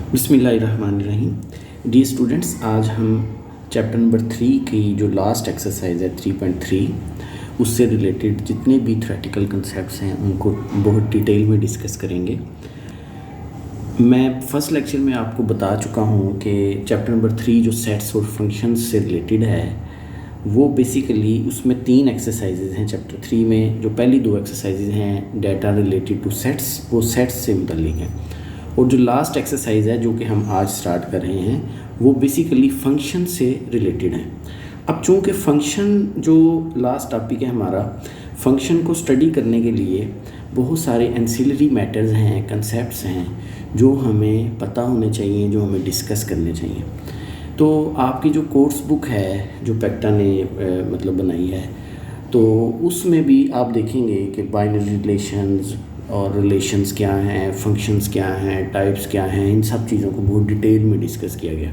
बिस्मिल्लाहिर्रहमानिर्रहीम। D students, आज हम चैप्टर नंबर 3 की जो लास्ट एक्सरसाइज है 3.3 उससे रिलेटेड जितने भी थ्योरेटिकल कंसेप्ट्स हैं उनको बहुत डिटेल में डिस्कस करेंगे। मैं फर्स्ट लेक्चर में आपको बता चुका हूँ कि चैप्टर नंबर 3 जो सेट्स और फंक्शंस से रिलेटेड है वो बेसिकली उसमें 3 एक्सरसाइजेज हैं। चैप्टर 3 में जो पहली 2 एक्सरसाइजेज हैं डाटा रिलेटेड टू सेट्स, वो सेट्स से मुतल्लिक हैं, और जो लास्ट एक्सरसाइज है जो कि हम आज स्टार्ट कर रहे हैं वो बेसिकली फंक्शन से रिलेटेड है। अब चूँकि फंक्शन जो लास्ट टॉपिक है हमारा, फंक्शन को स्टडी करने के लिए बहुत सारे एंसिलरी मैटर्स हैं, कंसेप्ट्स हैं जो हमें पता होने चाहिए, जो हमें डिस्कस करने चाहिए। तो आपकी जो कोर्स बुक है जो पेक्टा ने मतलब बनाई है, तो उसमें भी आप देखेंगे कि बाइनरी रिलेशंस और रिलेशंस क्या हैं, फंक्शंस क्या हैं, टाइप्स क्या हैं, इन सब चीज़ों को बहुत डिटेल में डिस्कस किया गया।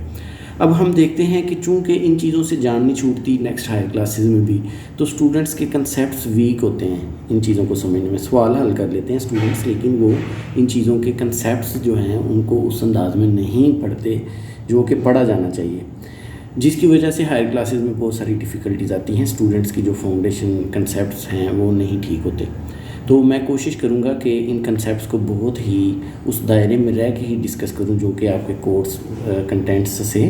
अब हम देखते हैं कि चूँकि इन चीज़ों से जान नहीं छूटती नेक्स्ट हायर क्लासेस में भी, तो स्टूडेंट्स के कंसेप्ट्स वीक होते हैं इन चीज़ों को समझने में। सवाल हल कर लेते हैं स्टूडेंट्स, लेकिन वो इन चीज़ों के कंसेप्ट्स जो हैं उनको उस अंदाज में नहीं पढ़ते जो कि पढ़ा जाना चाहिए, जिसकी वजह से हायर क्लासेस में बहुत सारी डिफ़िकल्टीज़ आती हैं। स्टूडेंट्स की जो फाउंडेशन कंसेप्ट्स हैं वो नहीं ठीक होते। तो मैं कोशिश करूँगा कि इन कंसेप्ट्स को बहुत ही उस दायरे में रह के ही डिस्कस करूँ जो कि आपके कोर्स कंटेंट्स से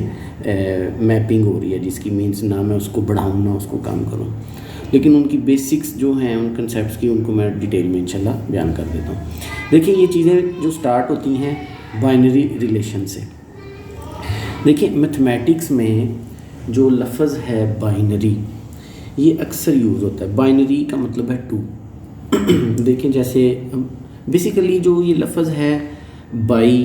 मैपिंग हो रही है, जिसकी मीन्स ना मैं उसको बढ़ाऊँ ना उसको कम करूँ, लेकिन उनकी बेसिक्स जो हैं उन कंसेप्ट्स की उनको मैं डिटेल में इंशाल्लाह बयान कर देता हूँ। देखिए, ये चीज़ें जो स्टार्ट होती हैं बाइनरी रिलेशन से। देखिए, मैथमेटिक्स में जो लफ्ज़ है बाइनरी, ये अक्सर यूज़ होता है। बाइनरी का मतलब है 2। देखें, जैसे बेसिकली जो ये लफ्ज़ है बाई,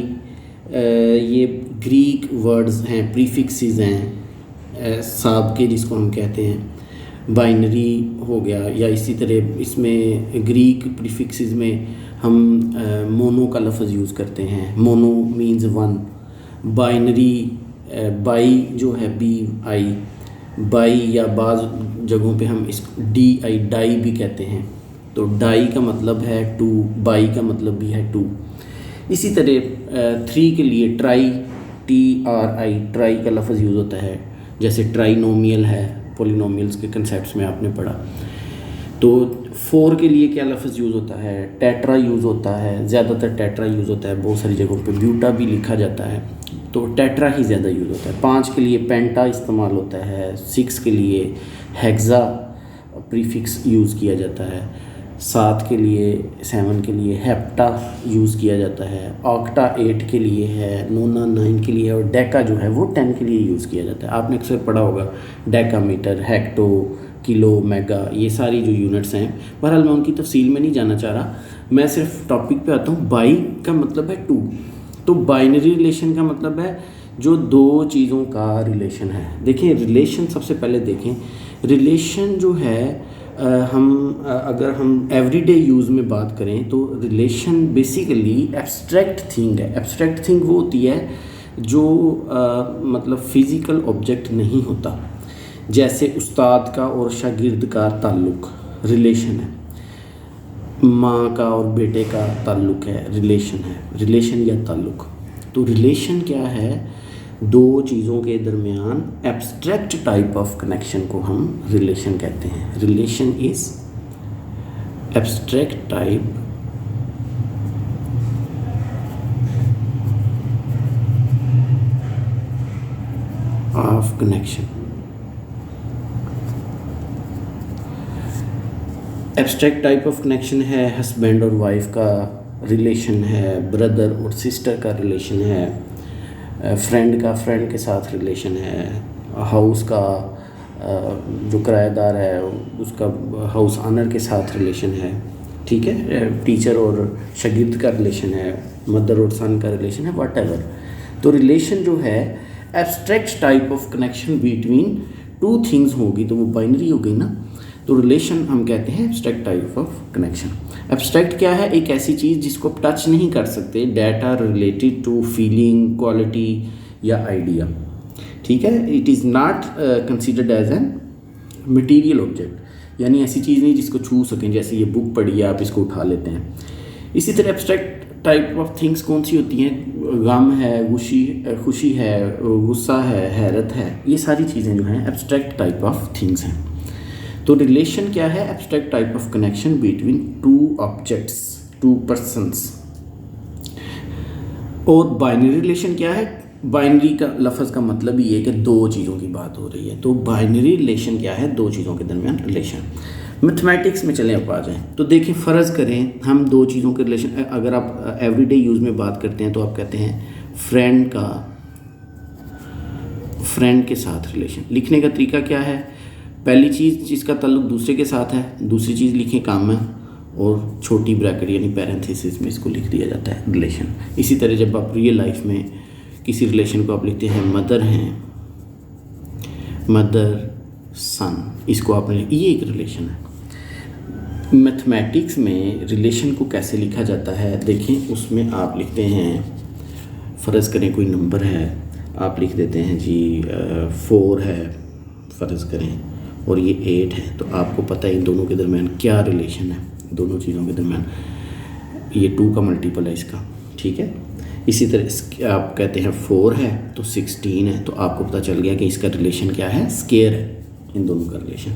ये ग्रीक वर्ड्स हैं, प्रीफिक्सेस हैं साब के, जिसको हम कहते हैं बाइनरी हो गया। या इसी तरह इसमें ग्रीक प्रीफिक्सेस में हम मोनो का लफ्ज़ यूज़ करते हैं। Mono means 1। बाइनरी बाई जो है BI, बाई, या बाज़ जगहों पे हम इसको DI डाई भी कहते हैं। तो डाई का मतलब है 2, बाई का मतलब भी है 2। इसी तरह 3 के लिए ट्राई, TRI, ट्राई का लफ्ज़ यूज़ होता है। जैसे ट्राइनोमियल है, पोलिनोमियल्स के कंसेप्ट्स में आपने पढ़ा। तो 4 के लिए क्या लफ्ज़ यूज़ होता है? टेट्रा यूज़ होता है, ज़्यादातर टेट्रा यूज़ होता है। बहुत सारी जगहों पे ब्यूटा भी लिखा जाता है, तो टेट्रा ही ज़्यादा यूज़ होता है। 5 के लिए पेंटा इस्तेमाल होता है। 6 के लिए हेक्सा प्रीफिक्स यूज़ किया जाता है। 7 के लिए हेप्टा यूज़ किया जाता है। ऑक्टा 8 के लिए है, नोना 9 के लिए है, और डेका जो है वो 10 के लिए यूज़ किया जाता है। आपने अक्सर पढ़ा होगा डेकामीटर, हेक्टो, किलो, मेगा, ये सारी जो यूनिट्स हैं। बहरहाल मैं उनकी तफसील में नहीं जाना चाह रहा, मैं सिर्फ टॉपिक पे आता हूँ। बाई का मतलब है 2। तो बाइनरी रिलेशन का मतलब है जो 2 चीज़ों का रिलेशन है। देखें, रिलेशन सबसे पहले देखें, रिलेशन जो है अगर हम एवरीडे यूज़ में बात करें तो रिलेशन बेसिकली एब्स्ट्रैक्ट थिंग है। एब्स्ट्रैक्ट थिंग वो होती है जो मतलब फ़िज़िकल ऑब्जेक्ट नहीं होता। जैसे उस्ताद का और शागिर्द का ताल्लुक़ रिलेशन है, माँ का और बेटे का ताल्लुक़ है, रिलेशन है, रिलेशन या ताल्लुक़। तो रिलेशन क्या है? 2 चीज़ों के दरमियान एब्स्ट्रैक्ट टाइप ऑफ कनेक्शन को हम रिलेशन कहते हैं। Relation is abstract type of connection. Abstract type of connection है हस्बैंड और वाइफ का रिलेशन है, ब्रदर और सिस्टर का रिलेशन है, फ्रेंड का फ्रेंड के साथ रिलेशन है, हाउस का जो किराएदार है उसका हाउस ऑनर के साथ रिलेशन है, ठीक है, टीचर और शागिर्द का रिलेशन है, मदर और सन का रिलेशन है, व्हाटएवर। तो रिलेशन जो है abstract type of connection between 2 things होगी, तो वो बाइनरी हो गई ना। तो रिलेशन हम कहते हैं abstract type of connection. Abstract क्या है? एक ऐसी चीज़ जिसको आप टच नहीं कर सकते, data related to feeling, quality या आइडिया, ठीक है। It is not considered as an material object, यानी ऐसी चीज़ नहीं जिसको छू सकें। जैसे ये बुक पढ़ी है, आप इसको उठा लेते हैं। इसी तरह एब्स्ट्रैक्ट टाइप ऑफ थिंग्स कौन सी होती हैं? गम है, खुशी है, गुस्सा है, हैरत है, ये सारी चीज़ें जो हैं एब्स्ट्रैक्ट टाइप ऑफ थिंग्स हैं। तो रिलेशन क्या है? Abstract type of connection between two objects, to persons. और बाइनरी रिलेशन क्या है? बाइनरी का लफ्ज़ का मतलब ये है कि दो चीज़ों की बात हो रही है। तो बाइनरी रिलेशन क्या है? दो चीज़ों के दरमियान रिलेशन। मैथमेटिक्स में चलें अब आ जाएँ तो देखिए, फ़र्ज़ करें हम दो चीज़ों के रिलेशन, अगर आप एवरीडे यूज़ में बात करते हैं तो आप कहते हैं फ्रेंड के साथ रिलेशन। लिखने का तरीका क्या है? पहली चीज़ जिसका ताल्लुक दूसरे के साथ है, दूसरी चीज़ लिखें काम है, और छोटी ब्रैकेट यानी पैरेंथेसिस में इसको लिख दिया जाता है रिलेशन। इसी तरह जब आप रियल लाइफ में किसी रिलेशन को आप लिखते हैं, मदर सन, इसको आपने, ये एक रिलेशन है। मैथमेटिक्स में रिलेशन को कैसे लिखा जाता है देखें, उसमें आप लिखते हैं, फ़र्ज़ करें कोई नंबर है, आप लिख देते हैं जी 4 है फ़र्ज़ करें, और ये 8 है, तो आपको पता है इन दोनों के दरमियान क्या रिलेशन है। दोनों चीज़ों के दरमियान ये 2 का मल्टीपल है इसका, ठीक है। इसी तरह आप कहते हैं 4 है तो 16 है, तो आपको पता चल गया कि इसका रिलेशन क्या है? स्क्वायर है, इन दोनों का रिलेशन।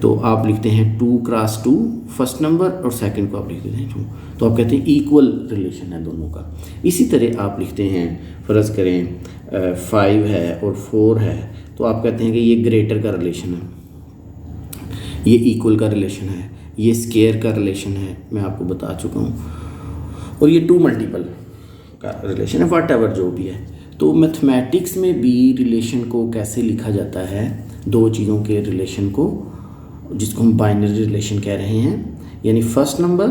तो आप लिखते हैं 2 क्रॉस 2 फर्स्ट नंबर, और सेकंड को आप लिख देते हैं 2, तो आप कहते हैं इक्वल रिलेशन है दोनों का। इसी तरह आप लिखते हैं, फ़र्ज़ करें 5 है और 4 है, तो आप कहते हैं कि ये ग्रेटर का रिलेशन है, ये इक्वल का रिलेशन है, ये स्क्वायर का रिलेशन है, मैं आपको बता चुका हूँ, और ये 2 मल्टीपल का रिलेशन है, वट एवर जो भी है। तो मैथमेटिक्स में भी रिलेशन को कैसे लिखा जाता है? दो चीज़ों के रिलेशन को, जिसको हम बाइनरी रिलेशन कह रहे हैं, यानी फर्स्ट नंबर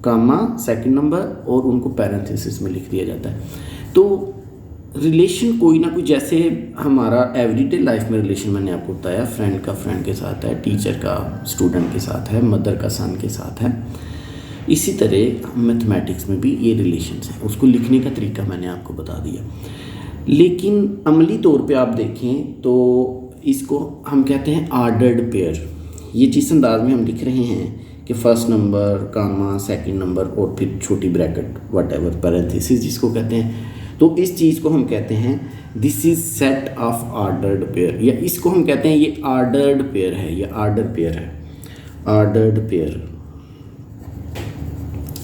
कामा सेकंड नंबर, और उनको पैरेंथेसिस में लिख दिया जाता है। तो रिलेशन कोई ना कोई, जैसे हमारा एवरीडे लाइफ में रिलेशन मैंने आपको बताया, फ्रेंड का फ्रेंड के साथ है, टीचर का स्टूडेंट के साथ है, मदर का सन के साथ है, इसी तरह मैथमेटिक्स में भी ये रिलेशंस हैं। उसको लिखने का तरीका मैंने आपको बता दिया। लेकिन अमली तौर पे आप देखें तो इसको हम कहते हैं ऑर्डर्ड पेयर। ये जिस अंदाज में हम लिख रहे हैं कि फर्स्ट नंबर कामा सेकंड नंबर और फिर छोटी ब्रैकेट वट एवर पैरेंथेसिस जिसको कहते हैं, तो इस चीज़ को हम कहते हैं this is set of ordered pair, या इसको हम कहते हैं ये ऑर्डर्ड पेयर है, ये ऑर्डर पेयर है, ऑर्डर्ड पेयर,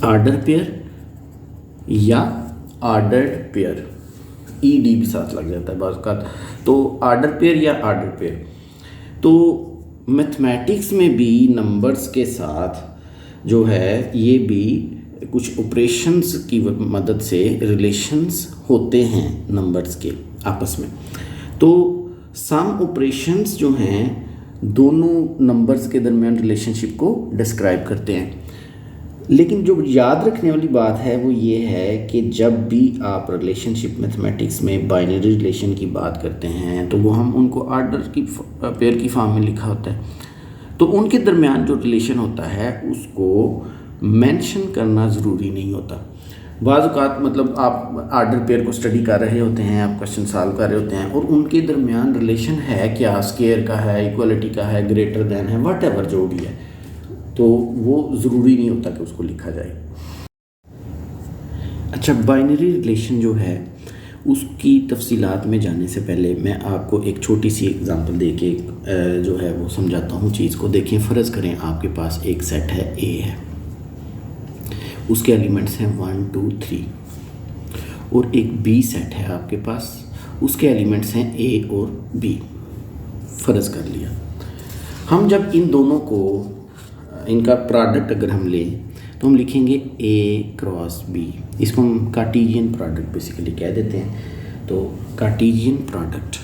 ऑर्डर पेयर या ऑर्डर्ड पेयर, ईडी भी साथ लग जाता है बाज़ का। तो ऑर्डर पेयर या ऑर्डर पेयर। तो मैथमेटिक्स में भी नंबर्स के साथ जो है ये भी कुछ ऑपरेशंस की मदद से रिलेशंस होते हैं नंबर्स के आपस में। तो सम ऑपरेशंस जो हैं दोनों नंबर्स के दरमियान रिलेशनशिप को डिस्क्राइब करते हैं। लेकिन जो याद रखने वाली बात है वो ये है कि जब भी आप रिलेशनशिप मैथमेटिक्स में बाइनरी रिलेशन की बात करते हैं तो वो हम उनको ऑर्डर की पेयर की फॉर्म में लिखा होता है। तो उनके दरमियान जो रिलेशन होता है उसको मेंशन करना ज़रूरी नहीं होता। बाज़ औक़ात मतलब आप ऑर्डर पेयर को स्टडी कर रहे होते हैं, आप क्वेश्चन सॉल्व कर रहे होते हैं और उनके दरमियान रिलेशन है क्या, स्क्वायर का है, इक्वलिटी का है, ग्रेटर दैन है, वट एवर जो भी है, तो वो ज़रूरी नहीं होता कि उसको लिखा जाए। अच्छा, बाइनरी रिलेशन जो है उसकी तफसीलात में जाने से पहले मैं आपको एक छोटी सी एग्ज़ाम्पल दे के जो है वो समझाता हूँ चीज़ को। देखें, फ़र्ज़ करें आपके पास एक सेट है ए है, उसके एलिमेंट्स हैं 1 2 3, और एक बी सेट है आपके पास, उसके एलिमेंट्स हैं ए और बी। फ़र्ज़ कर लिया हम जब इन दोनों को, इनका प्रोडक्ट अगर हम लें तो हम लिखेंगे ए क्रॉस बी, इसको हम कार्टेशियन प्रोडक्ट बेसिकली कह देते हैं। तो कार्टेशियन प्रोडक्ट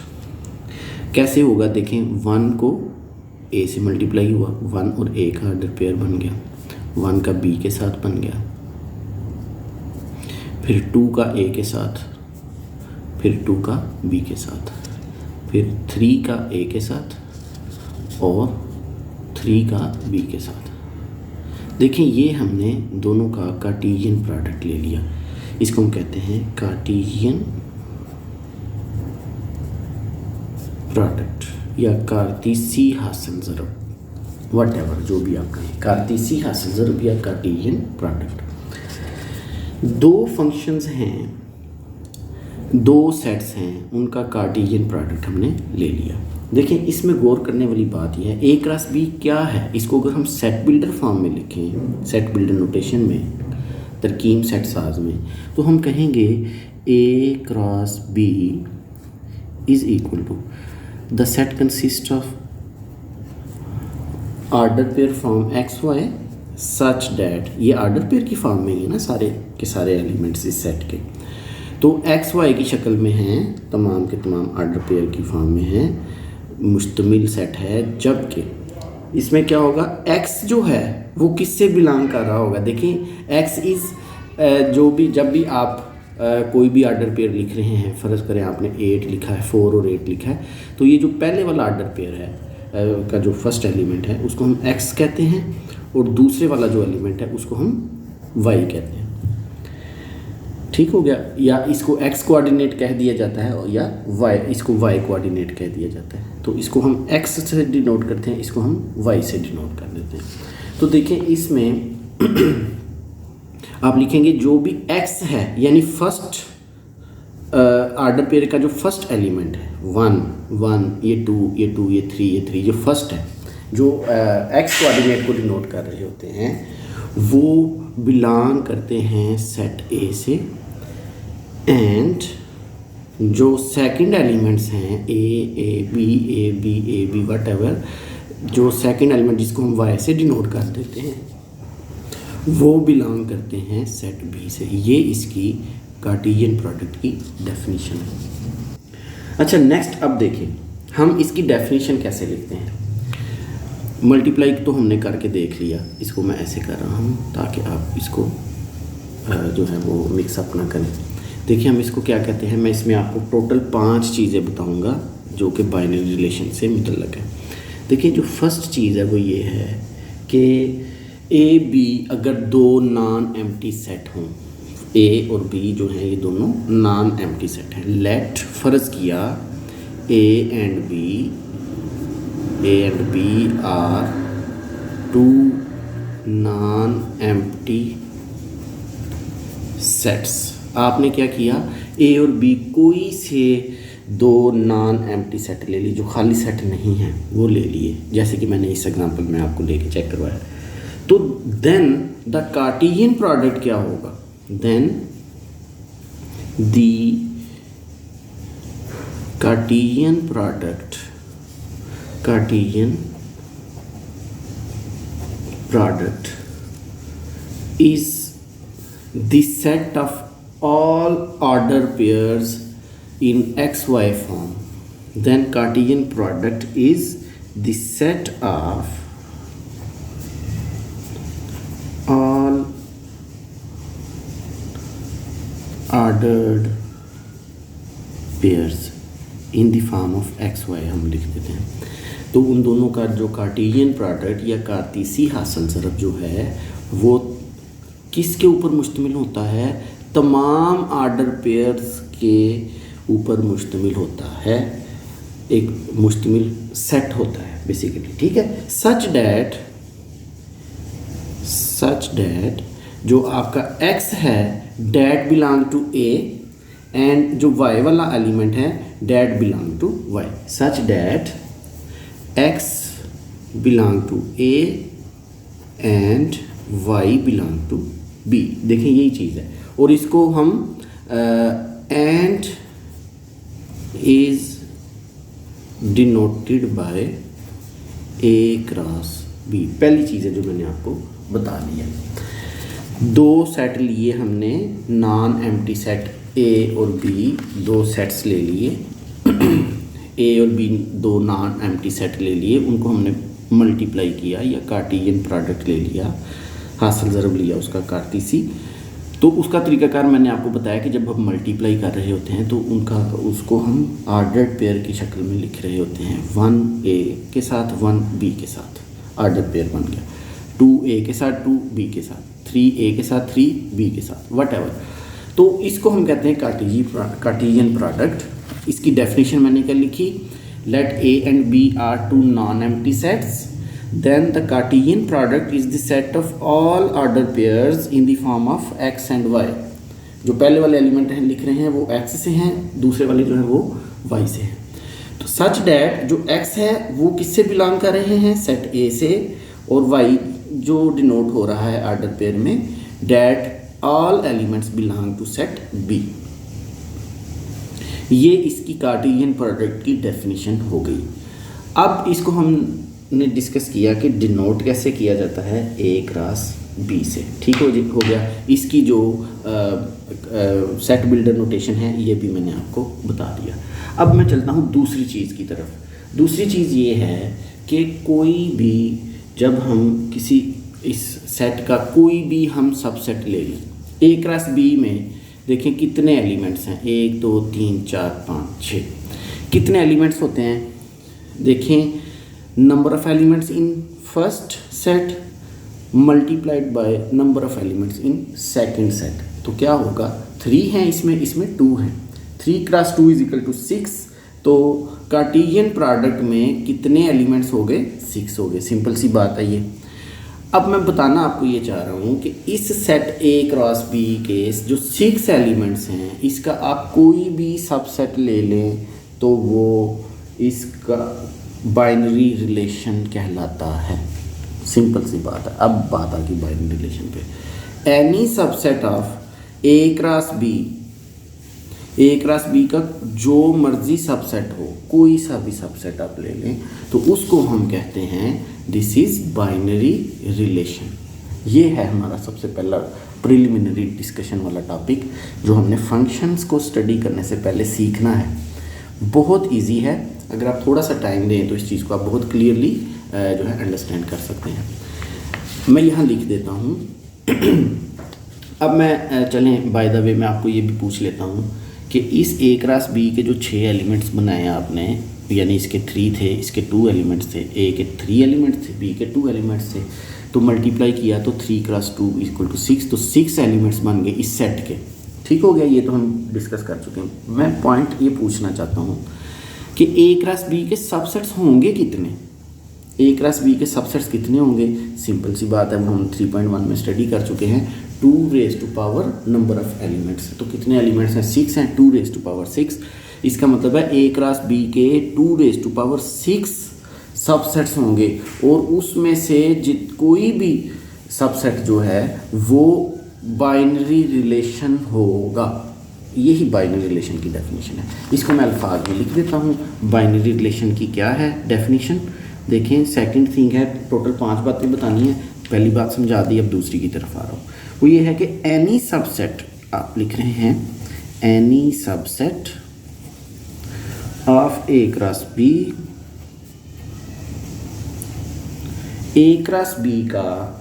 कैसे होगा देखें, 1 को ए से मल्टीप्लाई हुआ, 1 और ए का ऑर्डर पेयर बन गया, 1 का बी के साथ बन गया, फिर 2 का ए के साथ, फिर 2 का बी के साथ, फिर 3 का ए के साथ और 3 का बी के साथ। देखें, ये हमने दोनों का कार्टेशियन प्रोडक्ट ले लिया, इसको हम कहते हैं कार्टेशियन प्रोडक्ट या कार्तीसी हासिल ज़रब, वट एवर जो भी आप कहें, कार्तीसी हासिल ज़रब या कार्टेशियन प्रोडक्ट। दो फंक्शंस हैं, दो सेट्स हैं, उनका कार्टेशियन प्रोडक्ट हमने ले लिया। देखिए इसमें गौर करने वाली बात यह है, ए क्रॉस बी क्या है। इसको अगर हम सेट बिल्डर फॉर्म में लिखें, सेट बिल्डर नोटेशन में, तरकीब सेट साज में, तो हम कहेंगे A cross B is equal to the set consist of order pair form X Y such that, ये ऑर्डर पेयर की फॉर्म में ही है ना, सारे के सारे एलिमेंट्स इस सेट के, तो एक्स वाई की शक्ल में हैं, तमाम के तमाम ऑर्डर पेयर की फॉर्म में हैं, मुश्तमिल सेट है। जबकि इसमें क्या होगा, एक्स जो है वो किससे बिलोंग कर रहा होगा। देखिए एक्स इज़ जब भी आप कोई भी ऑर्डर पेयर लिख रहे हैं, फ़र्ज़ करें आपने 8 लिखा है, 4 और 8 लिखा है, तो ये जो पहले वाला ऑर्डर पेयर है का जो फर्स्ट एलिमेंट है उसको हम एक्स कहते हैं, और दूसरे वाला जो एलिमेंट है उसको हम वाई कहते हैं। ठीक हो गया, या इसको एक्स कोऑर्डिनेट कह दिया जाता है या वाई, इसको वाई कोऑर्डिनेट कह दिया जाता है। तो इसको हम एक्स से डिनोट करते हैं, इसको हम वाई से डिनोट कर देते हैं। तो देखें इसमें आप लिखेंगे जो भी एक्स है, यानी फर्स्ट ऑर्डर पेयर का जो फर्स्ट एलिमेंट है, 1 1, ये 2 ये 2 ये 3 ये 3, जो फर्स्ट है, जो एक्स कोऑर्डिनेट को डिनोट कर रहे होते हैं, वो बिलोंग करते हैं सेट ए से, एंड जो सेकंड एलिमेंट्स हैं ए बी वट एवर, जो सेकंड एलिमेंट जिसको हम वाई से डिनोट कर देते हैं, वो बिलोंग करते हैं सेट बी से। ये इसकी कार्टेशियन प्रोडक्ट की डेफिनेशन है। अच्छा नेक्स्ट, अब देखें हम इसकी डेफिनेशन कैसे लिखते हैं। मल्टीप्लाई तो हमने करके देख लिया, इसको मैं ऐसे कर रहा हूँ ताकि आप इसको जो है वो मिक्सअप ना करें। देखिए हम इसको क्या कहते हैं, मैं इसमें आपको टोटल 5 चीज़ें बताऊँगा जो कि बाइनरी रिलेशन से मुतल्लक है। देखिए जो फर्स्ट चीज़ है वो ये है कि ए बी अगर दो नॉन एम्प्टी सेट हों, ए और बी जो हैं ये दोनों नॉन एम्प्टी सेट हैं। लेट फ़र्ज़ किया A and B are 2 non empty sets. आपने क्या किया, ए और बी कोई से 2 नॉन एम्प्टी सेट ले ली, जो खाली सेट नहीं है वो ले लिए, जैसे कि मैंने इस एग्जांपल में आपको लेके चेक करवाया। तो देन द कार्टेशियन प्रोडक्ट क्या होगा, then the Cartesian product is the set of all order pairs in xy form. Then Cartesian product is the set of all ordered pairs in the form of xy हम लिख देते हैं। तो उन दोनों का जो कार्टेशियन प्रोडक्ट या कार्तीसी हासिल ज़रब जो है वो किसके ऊपर मुश्तमिल होता है, तमाम ऑर्डर पेयर्स के ऊपर मुश्तमिल होता है, एक मुश्तमिल सेट होता है बेसिकली। ठीक है, सच डैट जो आपका x है that belong to a, and जो y वाला एलिमेंट है that belong to y, such that x belong to a and y belong to b। देखें यही चीज़ है, और इसको हम and is denoted by a cross b। पहली चीज़ है जो मैंने आपको बता दिया। 2 सेट लिए हमने, नॉन एम्प्टी सेट a और b, 2 सेट्स ले लिए a और b 2 नॉन एम्प्टी सेट ले लिए, उनको हमने मल्टीप्लाई किया या कार्टेशियन प्रोडक्ट ले लिया, हासिल ज़रब लिया उसका कार्तीसी। तो उसका तरीकाकार मैंने आपको बताया कि जब हम मल्टीप्लाई कर रहे होते हैं तो उसको हम ऑर्डर्ड पेयर की शक्ल में लिख रहे होते हैं। 1a के साथ 1b के साथ ऑर्डर पेयर बन गया, 2a के साथ 2b के साथ, 3a के साथ 3b के साथ, वट एवर। तो इसको हम कहते हैं कार्टेशियन प्रोडक्ट। इसकी डेफिनेशन मैंने क्या लिखी, let a and b are 2 non empty sets, then the Cartesian product is the set of all order pairs in the form of x and y। जो पहले वाले एलिमेंट हैं लिख रहे हैं वो x से हैं, दूसरे वाले जो हैं वो y से हैं। तो सच डैट जो x है वो किससे बिलोंग कर रहे हैं, सेट A से, और y जो डिनोट हो रहा है ऑर्डर पेयर में, that all elements belong to set B। ये इसकी कार्टेशियन प्रोडक्ट की डेफिनेशन हो गई। अब इसको हमने डिस्कस किया कि डिनोट कैसे किया जाता है A क्रॉस B से, ठीक हो गया। इसकी जो सेट बिल्डर नोटेशन है ये भी मैंने आपको बता दिया। अब मैं चलता हूँ दूसरी चीज़ की तरफ। दूसरी चीज़ ये है कि कोई भी जब हम किसी इस सेट का कोई भी हम सबसेट ले लें, A क्रॉस B में देखें कितने एलिमेंट्स हैं, 1 2 3 4 5 6, कितने एलिमेंट्स होते हैं। देखें number of elements in first set multiplied by number of elements in second set, तो क्या होगा, 3 हैं इसमें 2 हैं, 3 क्रॉस 2 इज इक्वल टू 6। तो कार्टेशियन प्रोडक्ट में कितने एलिमेंट्स हो गए, 6 हो गए। सिंपल सी बात है ये। अब मैं बताना आपको ये चाह रहा हूँ कि इस सेट A क्रॉस B के जो 6 एलिमेंट्स हैं, इसका आप कोई भी सबसेट ले लें तो वो इसका बाइनरी रिलेशन कहलाता है। सिंपल सी बात है। अब बात आ गई बाइनरी रिलेशन पे। Any subset of A cross B का जो मर्जी सबसेट हो, कोई सा भी सबसेट आप ले लें तो उसको हम कहते हैं दिस इज़ बाइनरी रिलेशन। ये है हमारा सबसे पहला प्रिलिमिनरी डिस्कशन वाला टॉपिक जो हमने फंक्शंस को स्टडी करने से पहले सीखना है। बहुत इजी है, अगर आप थोड़ा सा टाइम दें तो इस चीज़ को आप बहुत क्लियरली जो है अंडरस्टैंड कर सकते हैं। मैं यहाँ लिख देता हूँ। अब मैं चलें बाय द वे मैं आपको ये भी पूछ लेता हूँ कि इस A क्रॉस B के जो 6 एलिमेंट्स बनाए आपने, यानी इसके 3 थे, इसके 2 एलिमेंट्स थे, A के 3 एलिमेंट्स थे, B के 2 एलिमेंट्स थे, तो मल्टीप्लाई किया तो 3 क्रॉस 2 इक्वल टू 6, तो 6 एलिमेंट्स बन गए इस सेट के। ठीक हो गया, ये तो हम डिस्कस कर चुके हैं। मैं पॉइंट ये पूछना चाहता हूँ कि A क्रॉस B के सबसेट्स होंगे कितने, A क्रॉस B के सबसेट्स कितने होंगे। सिंपल सी बात है, वो हम 3.1 में स्टडी कर चुके हैं। 2 raise to power number of elements, तो कितने एलिमेंट्स हैं, 6 हैं, 2 रेज़ टू पावर 6। इसका मतलब है A क्रॉस B के 2 रेज़ टू पावर 6 सबसेट्स होंगे, और उसमें से कोई भी सबसेट जो है वो बाइनरी रिलेशन होगा। यही बाइनरी रिलेशन की डेफिनेशन है। इसको मैं अल्फाज में लिख देता हूँ। बाइनरी रिलेशन की क्या है डेफिनेशन, देखें। सेकंड थिंग है, टोटल 5 बातें बतानी है। पहली बात समझा दी, अब दूसरी की तरफ आ रहा हूँ। वो ये है कि एनी सबसेट, आप लिख रहे हैं any subset of A cross B, A cross B का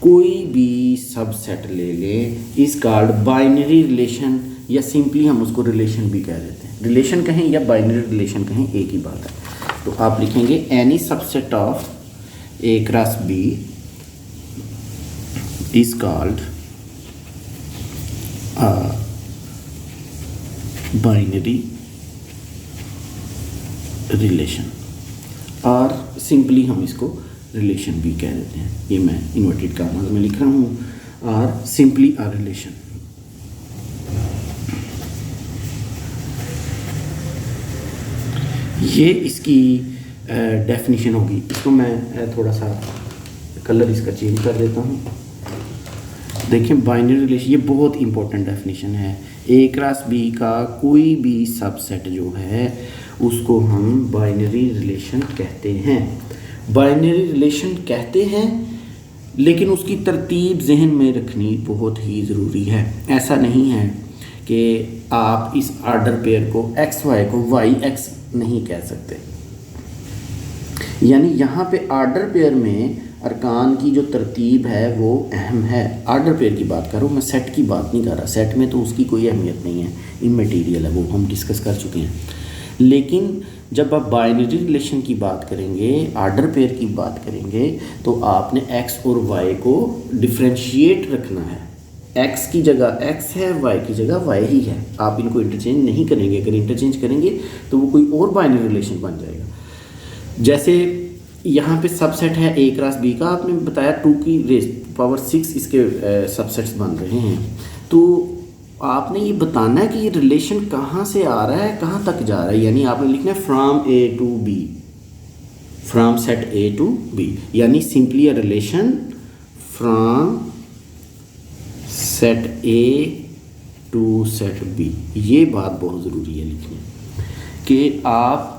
कोई भी सबसेट ले लें इज कॉल्ड बाइनरी रिलेशन, या सिंपली हम उसको रिलेशन भी कह देते हैं। रिलेशन कहें या बाइनरी रिलेशन कहें, एक ही बात है। तो आप लिखेंगे any subset of A cross B is called a binary relation, और सिंपली हम इसको रिलेशन भी कह देते हैं। ये मैं इन्वर्टेड कॉमास में लिख रहा हूँ, और सिंपली a रिलेशन। ये इसकी डेफिनेशन होगी। इसको मैं थोड़ा सा कलर इसका चेंज कर देता हूँ। देखिए बाइनरी रिलेशन, ये बहुत इंपॉर्टेंट डेफिनेशन है। A क्रॉस B का कोई भी सबसेट जो है उसको हम बाइनरी रिलेशन कहते हैं। बाइनरी रिलेशन कहते हैं, लेकिन उसकी तरतीब जहन में रखनी बहुत ही ज़रूरी है। ऐसा नहीं है कि आप इस ऑर्डर पेयर को XY को YX नहीं कह सकते। यानी यहाँ पे ऑर्डर पेयर में अरकान की जो तरतीब है वो अहम है। ऑर्डर पेयर की बात कर रहा हूँ मैं, सेट की बात नहीं कर रहा। सेट में तो उसकी कोई अहमियत नहीं है, इमैटेरियल है, वो हम डिस्कस कर चुके हैं। लेकिन जब आप बाइनरी रिलेशन की बात करेंगे, ऑर्डर पेयर की बात करेंगे, तो आपने x और y को डिफ्रेंशिएट रखना है। x की जगह x है, y की जगह y ही है। आप इनको इंटरचेंज नहीं करेंगे। अगर इंटरचेंज करेंगे तो वो कोई और बाइनरी रिलेशन बन जाएगा। जैसे यहाँ पे सबसेट है A क्रॉस B का, आपने बताया 2 की रेज़ पावर 6 इसके सबसेट्स बन रहे हैं। तो आपने ये बताना है कि ये रिलेशन कहाँ से आ रहा है कहाँ तक जा रहा है, यानी आपने लिखना है from A to B, from set A to B, यानी simply a relation from set A to set B. ये बात बहुत ज़रूरी है लिखनी कि आप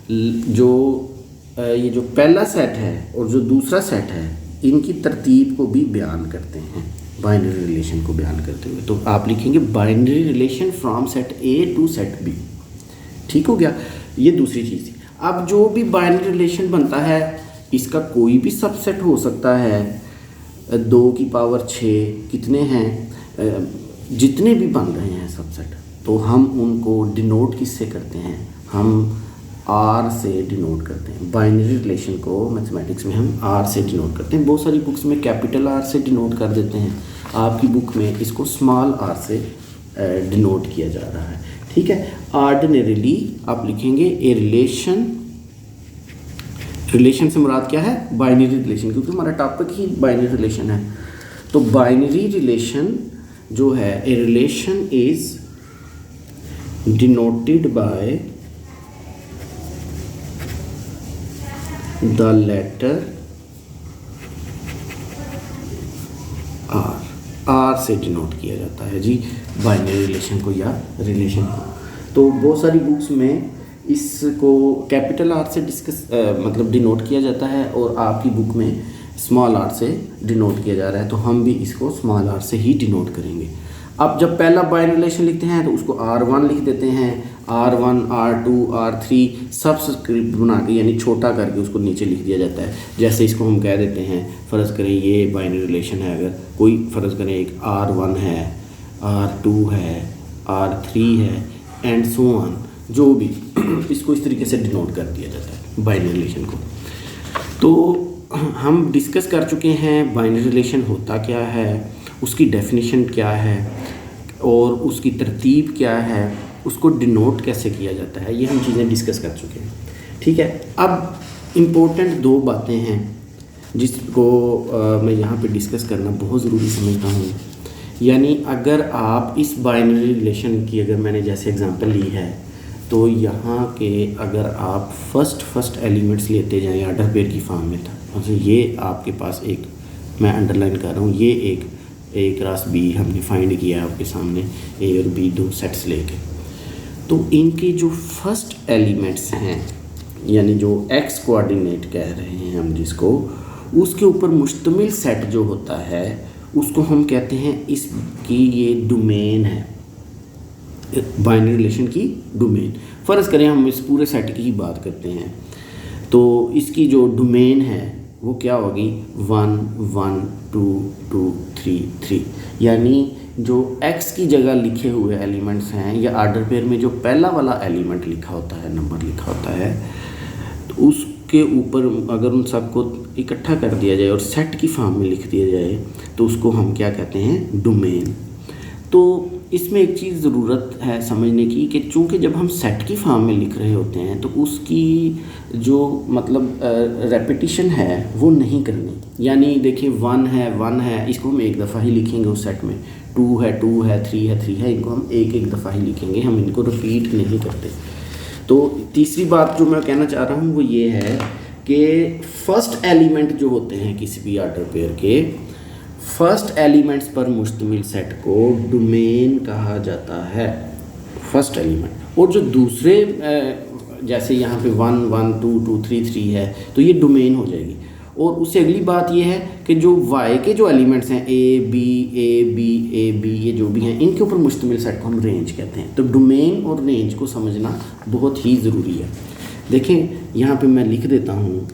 ये जो पहला सेट है और जो दूसरा सेट है इनकी तरतीब को भी बयान करते हैं, बाइनरी रिलेशन को बयान करते हुए। तो आप लिखेंगे binary relation from set A to set B. ठीक हो गया, ये दूसरी चीज़ थी। अब जो भी बाइनरी रिलेशन बनता है इसका कोई भी सबसेट हो सकता है, 2 की पावर 6 कितने हैं, जितने भी बन रहे हैं सबसेट, तो हम उनको डिनोट किससे करते हैं, हम आर से डिनोट करते हैं। बाइनरी रिलेशन को मैथमेटिक्स में हम आर से डिनोट करते हैं। बहुत सारी बुक्स में कैपिटल आर से डिनोट कर देते हैं, आपकी बुक में इसको स्मॉल आर से डिनोट किया जा रहा है। ठीक है, ऑर्डिनरीली आप लिखेंगे ए रिलेशन, रिलेशन से मुराद क्या है, बाइनरी रिलेशन, क्योंकि हमारा टॉपिक ही बाइनरी रिलेशन है। तो बाइनरी रिलेशन जो है, a relation is denoted by the letter R से डिनोट किया जाता है जी बाइनरी रिलेशन को या रिलेशन को। तो बहुत सारी बुक्स में इसको कैपिटल आर से मतलब डिनोट किया जाता है और आपकी बुक में स्मॉल आर से डिनोट किया जा रहा है, तो हम भी इसको स्मॉल आर से ही डिनोट करेंगे। अब जब पहला बाइनरी रिलेशन लिखते हैं तो उसको R1 लिख देते हैं, R1 R2 R3 सब स्क्रिप्ट बना के यानी छोटा करके उसको नीचे लिख दिया जाता है। जैसे इसको हम कह देते हैं, फ़र्ज़ करें ये बाइनरी रिलेशन है, अगर कोई फ़र्ज़ करें एक R1 है, R2 है, R3 है एंड सो ऑन, जो भी इसको इस तरीके से डिनोट कर दिया जाता है बाइनरी रिलेशन को। तो हम डिस्कस कर चुके हैं बाइनरी रिलेशन होता क्या है, उसकी डेफिनेशन क्या है और उसकी तरतीब क्या है, उसको डिनोट कैसे किया जाता है, ये हम चीज़ें डिस्कस कर चुके हैं। ठीक है, अब इम्पोर्टेंट 2 बातें हैं जिसको मैं यहाँ पे डिस्कस करना बहुत ज़रूरी समझता हूँ। यानी अगर आप इस बाइनरी रिलेशन की अगर मैंने जैसे एग्जांपल ली है, तो यहाँ के अगर आप फर्स्ट एलिमेंट्स लेते जाएँ ऑर्डर पेयर की फॉर्म में था, तो ये आपके पास एक, मैं अंडरलाइन कर रहा हूँ, ये एक A क्रॉस B हमने फाइंड किया आपके सामने, A और B 2 सेट्स लेके। तो इनके जो फर्स्ट एलिमेंट्स हैं यानी जो x कोऑर्डिनेट कह रहे हैं हम जिसको, उसके ऊपर मुश्तमिल सेट जो होता है उसको हम कहते हैं इसकी ये डोमेन है, बाइनरी रिलेशन की डोमेन। फ़र्ज़ करें हम इस पूरे सेट की ही बात करते हैं, तो इसकी जो डोमेन है वो क्या होगी, 1 1 2 2 3 3, यानी जो x की जगह लिखे हुए एलिमेंट्स हैं या ऑर्डर पेयर में जो पहला वाला एलिमेंट लिखा होता है, नंबर लिखा होता है, तो उसके ऊपर अगर उन सबको इकट्ठा कर दिया जाए और सेट की फॉर्म में लिख दिया जाए तो उसको हम क्या कहते हैं, डोमेन। तो इसमें एक चीज़ ज़रूरत है समझने की कि चूँकि जब हम सेट की फॉर्म में लिख रहे होते हैं तो उसकी जो मतलब रेपिटिशन है वो नहीं करनी। यानी देखिए 1 है इसको हम एक दफ़ा ही लिखेंगे उस सेट में, 2 है 2 है, 3 है 3 है, इनको हम एक दफ़ा ही लिखेंगे, हम इनको रिपीट नहीं करते। तो तीसरी बात जो मैं कहना चाह रहा हूँ वो ये है कि फर्स्ट एलिमेंट जो होते हैं किसी भी ऑर्डर पेयर के, फर्स्ट एलिमेंट्स पर मुश्तमिल सेट को डोमेन कहा जाता है, फर्स्ट एलिमेंट। और जो दूसरे जैसे यहाँ पे 1 1 2 2 3 3 है तो ये डोमेन हो जाएगी। और उससे अगली बात ये है कि जो y के जो एलिमेंट्स हैं A B ये जो भी हैं, इनके ऊपर मुश्तमिल सेट को हम रेंज कहते हैं। तो डोमेन और रेंज को समझना बहुत ही ज़रूरी है। देखें यहाँ पे मैं लिख देता हूँ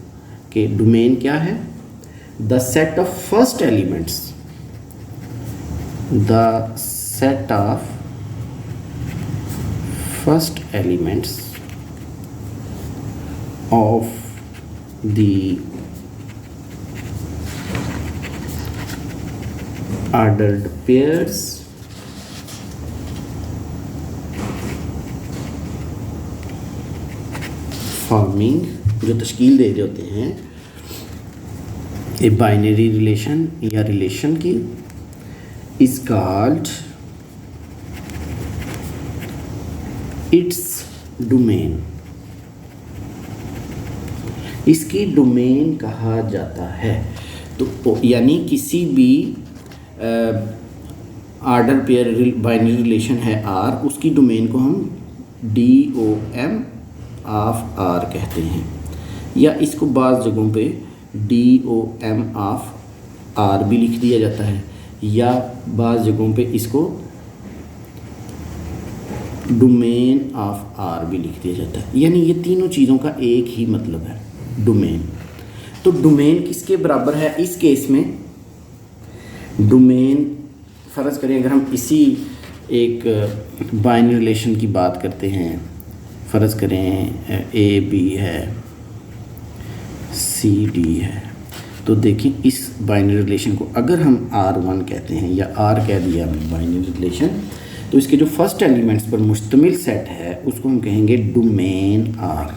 कि डोमेन क्या है, the set of first elements, the set of first elements of the ordered pairs forming, जो तश्कील दे रहे होते हैं ए बाइनरी रिलेशन या रिलेशन की, is called इट्स डोमेन, इसकी डोमेन कहा जाता है। तो यानी किसी भी ऑर्डर पेयर बाइनरी रिलेशन है R, उसकी डोमेन को हम DOM ऑफ R कहते हैं, या इसको बाज़ जगहों पे DOM ऑफ R भी लिख दिया जाता है, या बाज़ जगहों पे इसको डोमेन ऑफ R भी लिख दिया जाता है। यानी ये तीनों चीज़ों का एक ही मतलब है, डोमेन। तो डोमेन किसके बराबर है इस केस में? डोमेन, फ़र्ज़ करें अगर हम इसी एक बाइनरी रिलेशन की बात करते हैं, फ़र्ज़ करें AB है, CD है, तो देखिए इस बाइनरी रिलेशन को अगर हम R1 कहते हैं या R कह दिया हमने बाइनरी रिलेशन, तो इसके जो फर्स्ट एलिमेंट्स पर मुश्तमिल सेट है उसको हम कहेंगे डोमेन R।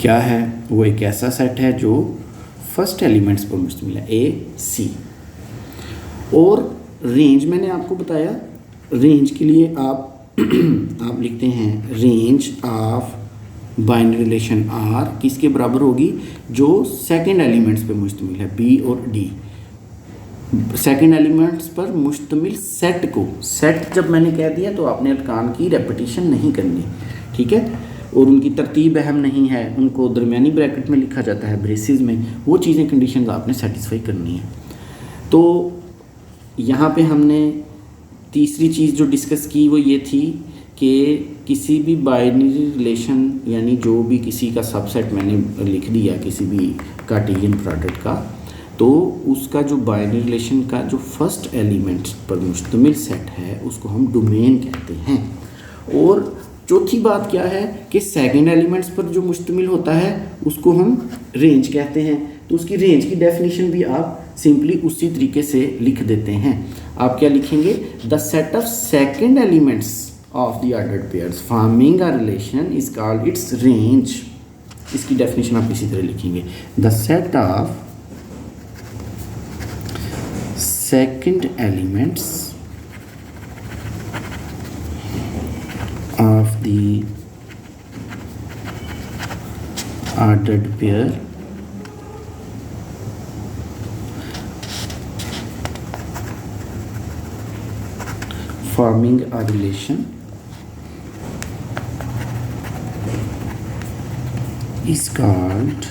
क्या है वो? एक ऐसा सेट है जो फर्स्ट एलिमेंट्स पर मुश्तमिल है, AC। और रेंज मैंने आपको बताया, रेंज के लिए आप आप लिखते हैं range of binary relation R किसके बराबर होगी? जो सेकंड एलिमेंट्स पे मुश्तमिल है, B और D। सेकंड एलिमेंट्स पर मुश्तमिल सेट को, सेट जब मैंने कह दिया तो आपने अरकान की रेपिटेशन नहीं करनी, ठीक है? और उनकी तरतीब अहम नहीं है, उनको दरमियानी ब्रैकेट में लिखा जाता है, ब्रेसेस में, वो चीज़ें कंडीशंस आपने सेटिस्फाई करनी है। तो यहाँ पे हमने तीसरी चीज़ जो डिस्कस की वो ये थी कि किसी भी बाइनरी रिलेशन, यानी जो भी किसी का सबसेट मैंने लिख दिया किसी भी कार्टेशियन प्रोडक्ट का, तो उसका जो बाइनरी रिलेशन का जो फर्स्ट एलिमेंट्स पर मुश्तमिल सेट है उसको हम डोमेन कहते हैं। और चौथी बात क्या है कि सेकंड एलिमेंट्स पर जो मुश्तमिल होता है उसको हम रेंज कहते हैं। तो उसकी रेंज की डेफिनेशन भी आप सिंपली उसी तरीके से लिख देते हैं। आप क्या लिखेंगे? The set of second elements of the ordered pairs forming a relation is called its range. इसकी डेफिनेशन आप इसी तरह लिखेंगे, the set of second elements of the ordered pair forming a relation is called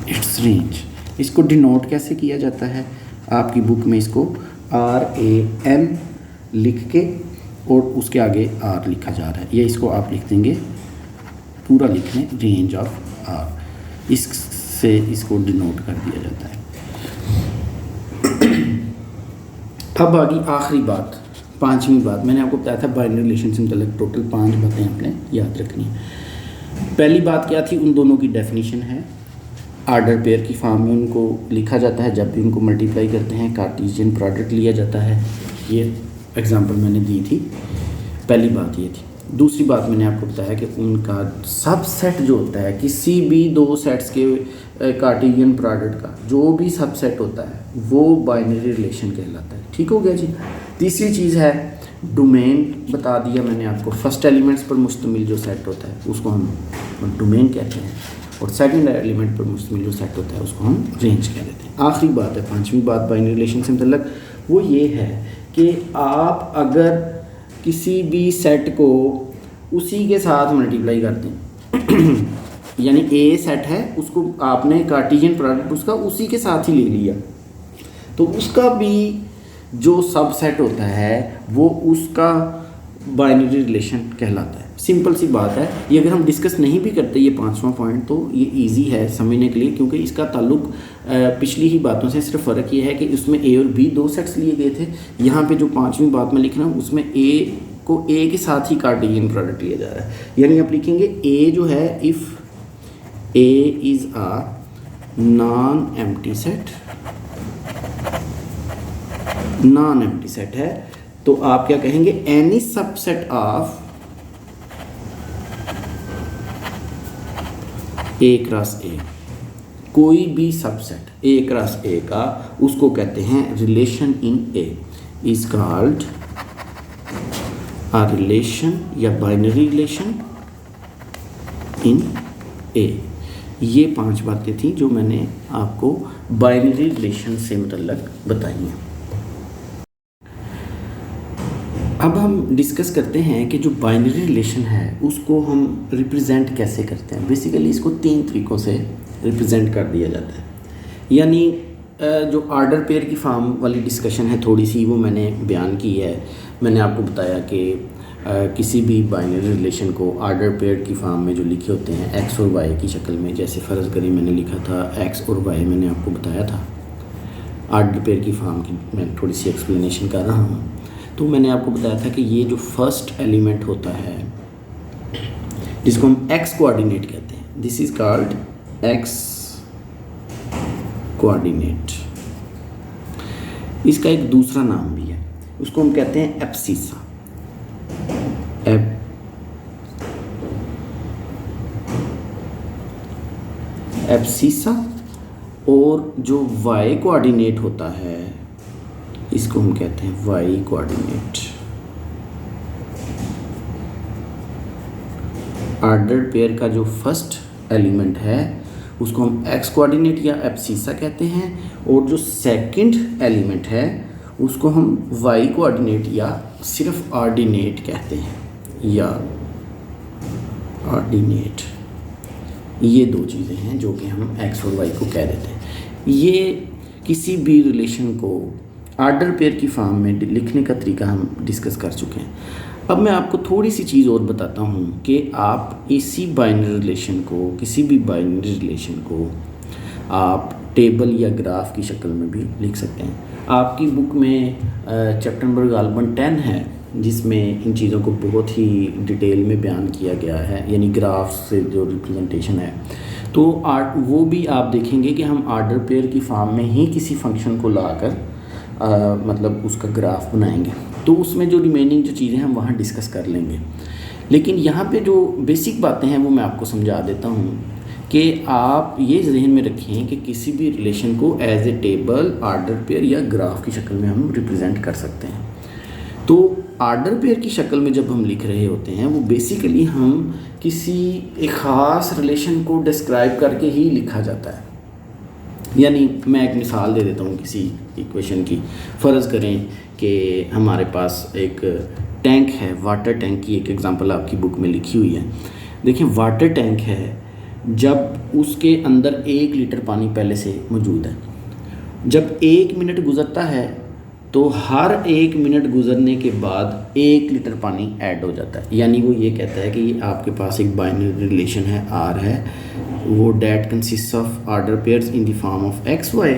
its range। इसको denote कैसे किया जाता है? आपकी बुक में इसको RAM लिख के और उसके आगे R लिखा जा रहा है, ये इसको आप लिख देंगे, पूरा लिख लें, रेंज ऑफ R, इससे इसको डिनोट कर दिया जाता है। अब आ गई आखिरी बात, पांचवी बात। मैंने आपको बताया था बाइनरी रिलेशन से मतलब टोटल 5 बातें आपने याद रखनी है। पहली बात क्या थी? उन दोनों की डेफिनेशन है, ऑर्डर पेयर की फॉर्म में उनको लिखा जाता है, जब भी उनको मल्टीप्लाई करते हैं कार्टेशियन प्रोडक्ट लिया जाता है। ये एग्जांपल मैंने दी थी, पहली बात ये थी। दूसरी बात मैंने आपको बताया कि उनका सबसेट जो होता है, किसी भी दो सेट्स के कार्टेशियन प्रोडक्ट का जो भी सबसेट होता है वो बाइनरी रिलेशन कहलाता है। ठीक हो गया जी। तीसरी चीज़ है डोमेन, बता दिया मैंने आपको, फर्स्ट एलिमेंट्स पर मुश्तमिल जो सेट होता है उसको हम डोमेन कहते हैं, और सेकंड एलिमेंट पर मुश्तमिल जो सेट होता है उसको हम रेंज कह देते हैं। आखिरी बात है, पांचवी बात बाइनरी रिलेशन से मतलब वो ये है कि आप अगर किसी भी सेट को उसी के साथ मल्टीप्लाई करते हैं यानी ए सेट है, उसको आपने कार्टेशियन प्रोडक्ट उसका उसी के साथ ही ले लिया, तो उसका भी जो सबसेट होता है वो उसका बाइनरी रिलेशन कहलाता है। सिंपल सी बात है। ये अगर हम डिस्कस नहीं भी करते ये पांचवा पॉइंट, तो ये इजी है समझने के लिए, क्योंकि इसका ताल्लुक पिछली ही बातों से सिर्फ फ़र्क ये है कि उसमें ए और बी दो सेट्स लिए गए थे। यहाँ पे जो पांचवी बात मैं लिख रहा हूँ उसमें ए को ए के साथ ही कार्टेशियन प्रोडक्ट लिया जा रहा है। यानी आप लिखेंगे ए जो है, if A is a non empty set, non empty set है, तो आप क्या कहेंगे? Any subset of A cross ए, कोई भी सबसेट ए क्रॉस ए का, उसको कहते हैं relation in A. Is called a relation या बाइनरी रिलेशन इन ए। ये 5 बातें थी जो मैंने आपको बाइनरी रिलेशन से मतलब बताई हैं। अब हम डिस्कस करते हैं कि जो बाइनरी रिलेशन है उसको हम रिप्रेजेंट कैसे करते हैं। बेसिकली इसको 3 तरीक़ों से रिप्रेजेंट कर दिया जाता है। यानी जो आर्डर पेयर की फॉर्म वाली डिस्कशन है थोड़ी सी वो मैंने बयान की है। मैंने आपको बताया कि किसी भी बाइनरी रिलेशन को आर्डर पेयर की फॉर्म में जो लिखे होते हैं एक्स और वाई की शक्ल में, जैसे फ़र्ज़ करें मैंने लिखा था एक्स और वाई, मैंने आपको बताया था आर्डर पेयर की फॉर्म की मैं थोड़ी सी एक्सप्लेनेशन कर रहा हूँ। तो मैंने आपको बताया था कि ये जो फर्स्ट एलिमेंट होता है जिसको हम एक्स कोऑर्डिनेट कहते हैं, this is called x coordinate. इसका एक दूसरा नाम भी है, उसको हम कहते हैं एब्सिसा। एब्सिसा। और जो वाई कोऑर्डिनेट होता है इसको हम कहते हैं वाई कोऑर्डिनेट। आर्डर पेयर का जो फर्स्ट एलिमेंट है उसको हम एक्स कोऑर्डिनेट या एब्सिसा कहते हैं, और जो सेकंड एलिमेंट है उसको हम वाई कोऑर्डिनेट या सिर्फ ऑर्डिनेट कहते हैं, या ऑर्डिनेट। ये 2 चीज़ें हैं जो कि हम एक्स और वाई को कह देते हैं। ये किसी भी रिलेशन को आर्डर पेयर की फॉर्म में लिखने का तरीका हम डिस्कस कर चुके हैं। अब मैं आपको थोड़ी सी चीज़ और बताता हूँ कि आप इसी बाइनरी रिलेशन को, किसी भी बाइनरी रिलेशन को आप टेबल या ग्राफ की शक्ल में भी लिख सकते हैं। आपकी बुक में चैप्टर नंबर गालबन 10 है जिसमें इन चीज़ों को बहुत ही डिटेल में बयान किया गया है, यानी ग्राफ से जो रिप्रेजेंटेशन है। तो वो भी आप देखेंगे कि हम आर्डर पेयर की फॉर्म में ही किसी फंक्शन को लाकर मतलब उसका ग्राफ बनाएंगे, तो उसमें जो रिमेनिंग जो चीज़ें हम वहाँ डिस्कस कर लेंगे। लेकिन यहाँ पे जो बेसिक बातें हैं वो मैं आपको समझा देता हूँ कि आप ये जहन में रखें कि किसी भी रिलेशन को as a table, order pair या ग्राफ की शक्ल में हम रिप्रेजेंट कर सकते हैं। तो आर्डर पेयर की शक्ल में जब हम लिख रहे होते हैं वो बेसिकली हम किसी एक ख़ास रिलेशन को डिस्क्राइब करके ही लिखा जाता है। यानी मैं एक मिसाल दे देता हूँ किसी इक्वेशन की। फ़र्ज़ करें कि हमारे पास एक टैंक है, वाटर टैंक की एक एग्ज़ाम्पल आपकी बुक में लिखी हुई है। देखिए वाटर टैंक है, जब उसके अंदर 1 लीटर पानी पहले से मौजूद है, जब 1 मिनट गुज़रता है तो हर 1 मिनट गुज़रने के बाद 1 लीटर पानी ऐड हो जाता है। यानी वो ये कहता है कि ये आपके पास एक बाइनरी रिलेशन है आर है, वो that consist of order pairs in the form of X Y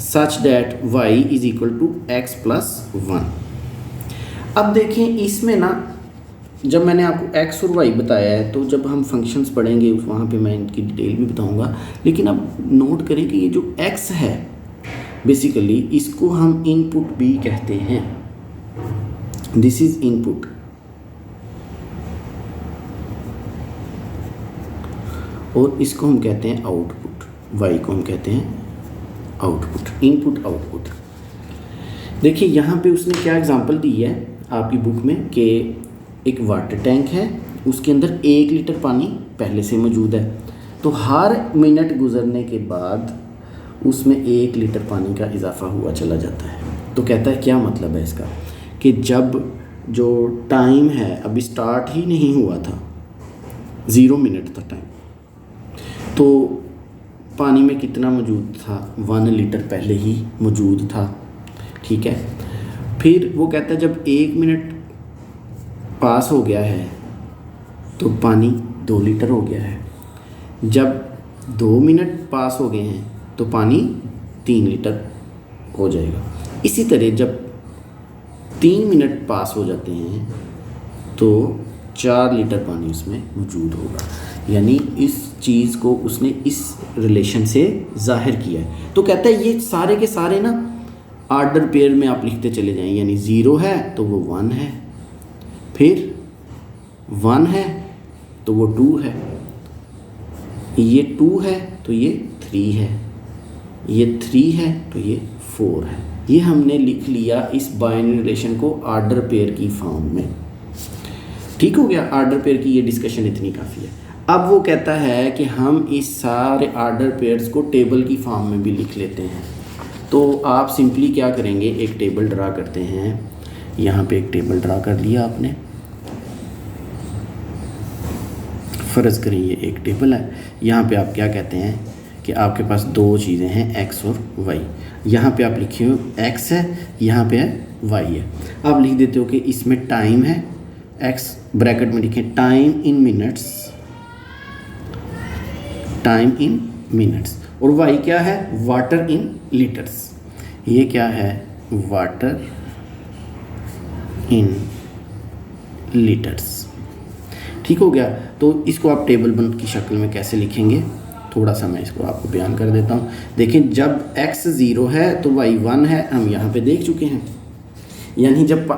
such that Y is equal to X plus 1। अब देखें इसमें ना, जब मैंने आपको एक्स और वाई बताया है तो जब हम फंक्शंस पढ़ेंगे उस वहाँ पे मैं इनकी डिटेल में बताऊँगा। लेकिन अब नोट करें कि ये जो एक्स है बेसिकली इसको हम इनपुट भी कहते हैं। दिस इज इनपुट, और इसको हम कहते हैं आउटपुट। वाई को हम कहते हैं आउटपुट, इनपुट आउटपुट। देखिए यहाँ पे उसने क्या एग्जांपल दी है आपकी बुक में कि एक वाटर टैंक है, उसके अंदर 1 लीटर पानी पहले से मौजूद है, तो हर मिनट गुजरने के बाद उसमें 1 लीटर पानी का इजाफा हुआ चला जाता है। तो कहता है क्या मतलब है इसका, कि जब जो टाइम है अभी स्टार्ट ही नहीं हुआ था, 0 मिनट था टाइम, तो पानी में कितना मौजूद था, 1 लीटर पहले ही मौजूद था। ठीक है, फिर वो कहता है जब 1 मिनट पास हो गया है तो पानी 2 लीटर हो गया है, जब 2 मिनट पास हो गए हैं तो पानी 3 लीटर हो जाएगा। इसी तरह जब 3 मिनट पास हो जाते हैं तो 4 लीटर पानी उसमें मौजूद होगा। यानी इस चीज़ को उसने इस रिलेशन से जाहिर किया है। तो कहता है ये सारे के सारे ना आर्डर पेयर में आप लिखते चले जाएं, यानी 0 है तो वो 1 है, फिर 1 है तो वो 2 है, ये 2 है तो ये 3 है, ये 3 है तो ये 4 है। ये हमने लिख लिया इस बाइनरी रिलेशन को आर्डर पेयर की फॉर्म में। ठीक हो गया, आर्डर पेयर की ये डिस्कशन इतनी काफ़ी है। अब वो कहता है कि हम इस सारे आर्डर पेयर्स को टेबल की फॉर्म में भी लिख लेते हैं। तो आप सिंपली क्या करेंगे, एक टेबल ड्रा करते हैं। यहाँ पे एक टेबल ड्रा कर लिया आपने। फ़र्ज़ करें ये एक टेबल है। यहाँ पे आप क्या कहते हैं कि आपके पास दो चीज़ें हैं, एक्स और वाई। यहाँ पे आप लिखे हो एक्स है, यहाँ पे है वाई है। आप लिख देते हो कि इसमें टाइम है, एक्स ब्रैकेट में लिखें time in minutes, time in minutes, और वाई क्या है, वाटर इन लीटर्स। ये क्या है, वाटर इन लीटर्स। ठीक हो गया। तो इसको आप टेबल बंद की शक्ल में कैसे लिखेंगे, थोड़ा सा मैं इसको आपको बयान कर देता हूँ। देखें, जब x 0 है तो y 1 है, हम यहाँ पे देख चुके हैं। यानी जब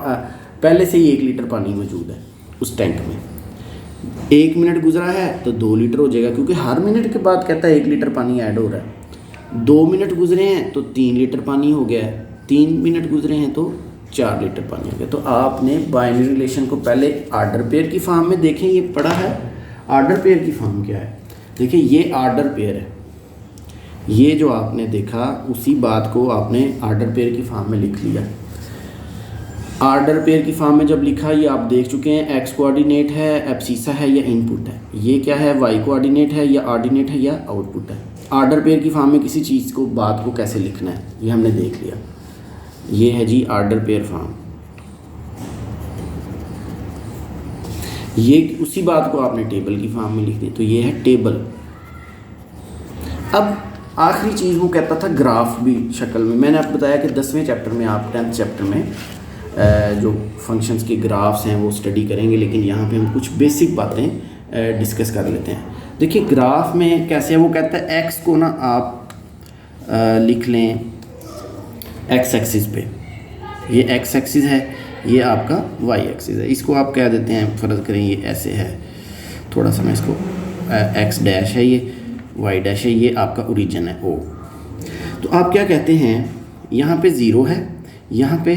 पहले से ही 1 लीटर पानी मौजूद है उस टैंक में, 1 मिनट गुजरा है तो 2 लीटर हो जाएगा, क्योंकि हर मिनट के बाद कहता है 1 लीटर पानी ऐड हो रहा है। 2 मिनट गुजरे हैं तो 3 लीटर पानी हो गया है, 3 मिनट गुजरे हैं तो 4 लीटर पानी हो गया। तो आपने बाइनरी रिलेशन को पहले आर्डर पेयर की फॉर्म में देखें, ये पढ़ा है। आर्डर पेयर की फॉर्म क्या है, देखिए ये आर्डर पेयर है। ये जो आपने देखा उसी बात को आपने आर्डर पेयर की फॉर्म में लिख लिया। आर्डर पेयर की फॉर्म में जब लिखा, ये आप देख चुके हैं, एक्स कोऑर्डिनेट है, एब्सिसा है या इनपुट है। ये क्या है, वाई कोऑर्डिनेट है या ऑर्डिनेट है या आउटपुट है। आर्डर पेयर की फॉर्म में किसी चीज़ को, बात को कैसे लिखना है, ये हमने देख लिया। ये है जी आर्डर पेयर फॉर्म। ये उसी बात को आपने टेबल की फॉर्म में लिख दी, तो ये है टेबल। अब आखिरी चीज़ वो कहता था ग्राफ भी शक्ल में। मैंने आपको बताया कि 10वें चैप्टर में, आप 10th चैप्टर में जो फंक्शंस के ग्राफ्स हैं वो स्टडी करेंगे, लेकिन यहाँ पे हम कुछ बेसिक बातें डिस्कस कर लेते हैं। देखिए ग्राफ में कैसे है, वो कहता है एक्स को ना आप लिख लें एक्स एक्सिस पे, ये एक्स एक्सिस है, ये आपका वाई एक्सिस है। इसको आप कह देते हैं, फ़र्ज़ करें ये ऐसे है, थोड़ा सा मैं इसको एक्स डैश है, ये वाई डैश है, ये आपका ओरिजिन है ओ। तो आप क्या कहते हैं, यहाँ पे 0 है, यहाँ पे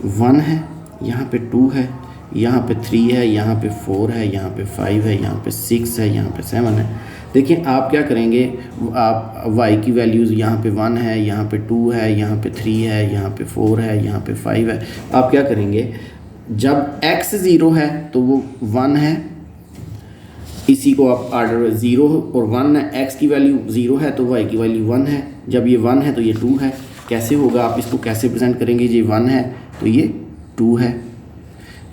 1 है, यहाँ पे 2 है, यहाँ पे 3 है, यहाँ पे 4 है, यहाँ पे 5 है, यहाँ पे 6 है, यहाँ पे 7 है। देखिए आप क्या करेंगे, आप y की वैल्यूज़ यहाँ पे 1 है, यहाँ पे 2 है, यहाँ पे 3 है, यहाँ पे 4 है, यहाँ पे 5 है। आप क्या करेंगे, जब x 0 है तो वो 1 है, इसी को आप आर्डर 0 और 1 है, x की वैल्यू 0 है तो y की वैल्यू 1 है। जब ये 1 है तो ये 2 है। कैसे होगा, आप इसको कैसे प्रेजेंट करेंगे, ये 1 है तो ये 2 है,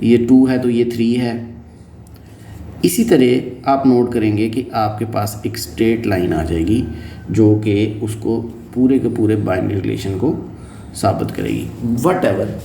ये 2 है तो ये 3 है। इसी तरह आप नोट करेंगे कि आपके पास एक स्ट्रेट लाइन आ जाएगी जो कि उसको पूरे के पूरे बाइनरी रिलेशन को साबित करेगी। वट एवर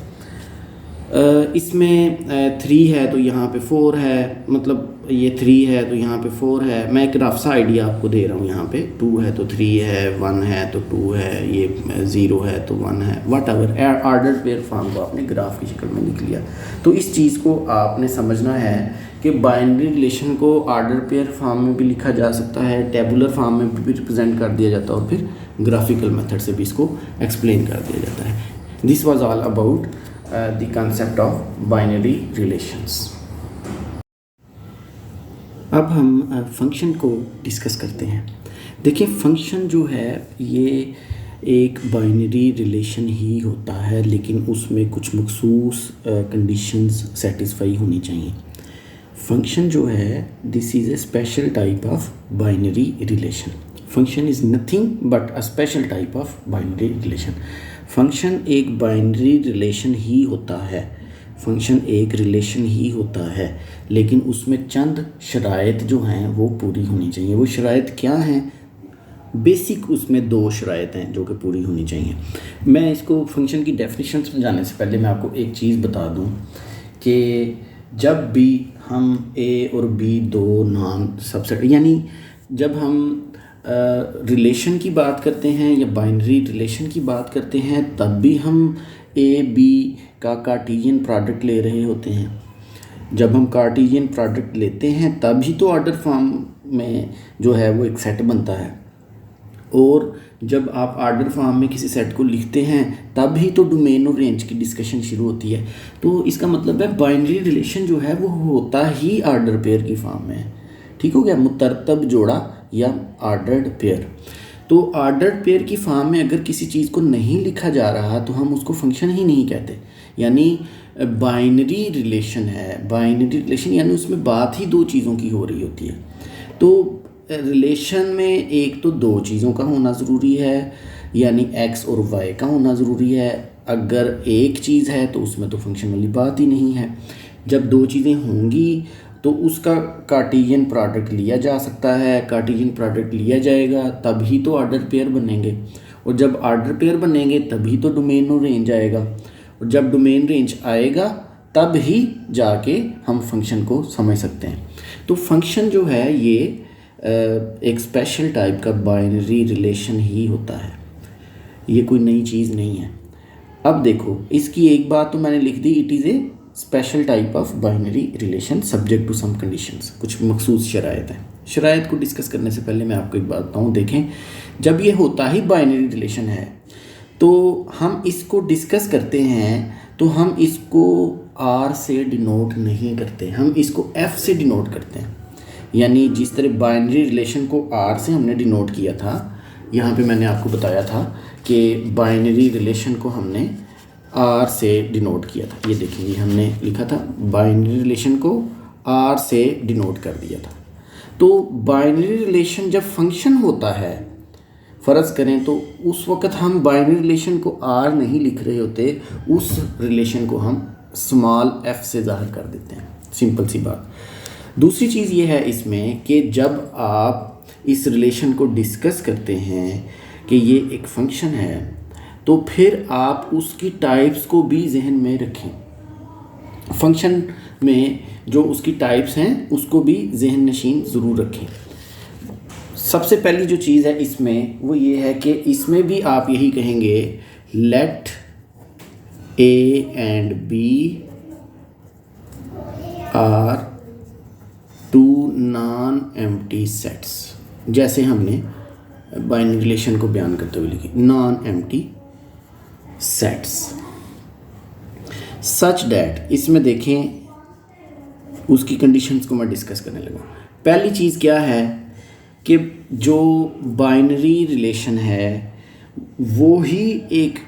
इसमें 3 है तो यहाँ पे 4 है, मतलब ये 3 है तो यहाँ पे 4 है। मैं एक रफ सा आइडिया आपको दे रहा हूँ। यहाँ पे 2 है तो 3 है, 1 है तो 2 है, ये 0 है तो 1 है, what ever order pair form को आपने ग्राफ की शक्ल में लिख लिया। तो इस चीज़ को आपने समझना है कि बाइनरी रिलेशन को आर्डर पेयर फॉर्म में भी लिखा जा सकता है, टेबुलर फॉर्म में भी रिप्रेजेंट कर दिया जाता है, और फिर ग्राफिकल मेथड से भी इसको एक्सप्लेन कर दिया जाता है। This was all about the concept of binary relations. अब हम फंक्शन को डिस्कस करते हैं। देखिए फंक्शन जो है ये एक बाइनरी रिलेशन ही होता है, लेकिन उसमें कुछ मखसूस कंडीशंस सेटिस्फाई होनी चाहिए। फंक्शन जो है this is a special type of binary relation. Function is nothing but a special type of binary relation. Function एक बाइनरी रिलेशन ही होता है, फंक्शन एक रिलेशन ही होता है, लेकिन उसमें चंद शराइत जो हैं वो पूरी होनी चाहिए। वो शराइत क्या हैं, बेसिक उसमें 2 शराइत हैं जो कि पूरी होनी चाहिए। मैं इसको फंक्शन की डेफिनेशन समझाने से पहले मैं आपको एक चीज़ बता दूं कि जब भी हम a और b 2 नॉन सबसेट, यानी जब हम रिलेशन की बात करते हैं या बाइनरी रिलेशन की बात करते हैं, तब भी हम a b का कार्टेशियन प्रोडक्ट ले रहे होते हैं। जब हम कार्टेशियन प्रोडक्ट लेते हैं तभी तो ऑर्डर फॉर्म में जो है वो एक सेट बनता है। और जब आप आर्डर फॉर्म में किसी सेट को लिखते हैं तब ही तो डोमेन और रेंज की डिस्कशन शुरू होती है। तो इसका मतलब है बाइनरी रिलेशन जो है वो होता ही आर्डर पेयर की फॉर्म में है। ठीक हो गया, मुतरतब जोड़ा या आर्डर्ड पेयर। तो आर्डर्ड पेयर की फॉर्म में अगर किसी चीज़ को नहीं लिखा जा रहा तो हम उसको फंक्शन ही नहीं कहते। यानी बाइनरी रिलेशन है, बाइनरी रिलेशन यानी उसमें बात ही दो चीज़ों की हो रही होती है। तो रिलेशन में एक तो दो चीज़ों का होना ज़रूरी है, यानी x और y का होना ज़रूरी है। अगर एक चीज़ है तो उसमें तो फंक्शन वाली बात ही नहीं है। जब दो चीज़ें होंगी तो उसका कार्टेशियन प्रोडक्ट लिया जा सकता है, कार्टेशियन प्रोडक्ट लिया जाएगा तभी तो आर्डर पेयर बनेंगे, और जब आर्डर पेयर बनेंगे तभी तो डोमेन और रेंज आएगा, और जब डोमेन रेंज आएगा तब ही जाके हम फंक्शन को समझ सकते हैं। तो फंक्शन जो है ये एक स्पेशल टाइप का बाइनरी रिलेशन ही होता है, ये कोई नई चीज़ नहीं है। अब देखो, इसकी एक बात तो मैंने लिख दी, it is a special type of binary relation subject to some conditions. कुछ मखसूस शराइत हैं। शराइत को डिस्कस करने से पहले मैं आपको एक बात बताऊँ। देखें, जब ये होता ही बाइनरी रिलेशन है तो हम इसको डिस्कस करते हैं तो हम इसको आर से डिनोट नहीं करते, हम इसको एफ से डिनोट करते हैं। यानी जिस तरह बाइनरी रिलेशन को आर से हमने डिनोट किया था, यहाँ पे मैंने आपको बताया था कि बाइनरी रिलेशन को हमने आर से डिनोट किया था। ये देखेंगे, हमने लिखा था बाइनरी रिलेशन को आर से डिनोट कर दिया था। तो बाइनरी रिलेशन जब फंक्शन होता है, फ़र्ज़ करें तो उस वक़्त हम बाइनरी रिलेशन को आर नहीं लिख रहे होते, उस रिलेशन को हम स्मॉल एफ से ज़ाहिर कर देते हैं। सिंपल सी बात। दूसरी चीज़ ये है इसमें कि जब आप इस रिलेशन को डिस्कस करते हैं कि ये एक फंक्शन है, तो फिर आप उसकी टाइप्स को भी जहन में रखें। फंक्शन में जो उसकी टाइप्स हैं उसको भी जहन नशीन ज़रूर रखें। सबसे पहली जो चीज़ है इसमें वो ये है कि इसमें भी आप यही कहेंगे, let A and B are two non empty sets, जैसे हमने बाइनरी रिलेशन को बयान करते हुए लिखी, non empty sets such that. इसमें देखें, उसकी कंडीशंस को मैं डिस्कस करने लगा। पहली चीज़ क्या है कि जो बाइनरी रिलेशन है वो ही एक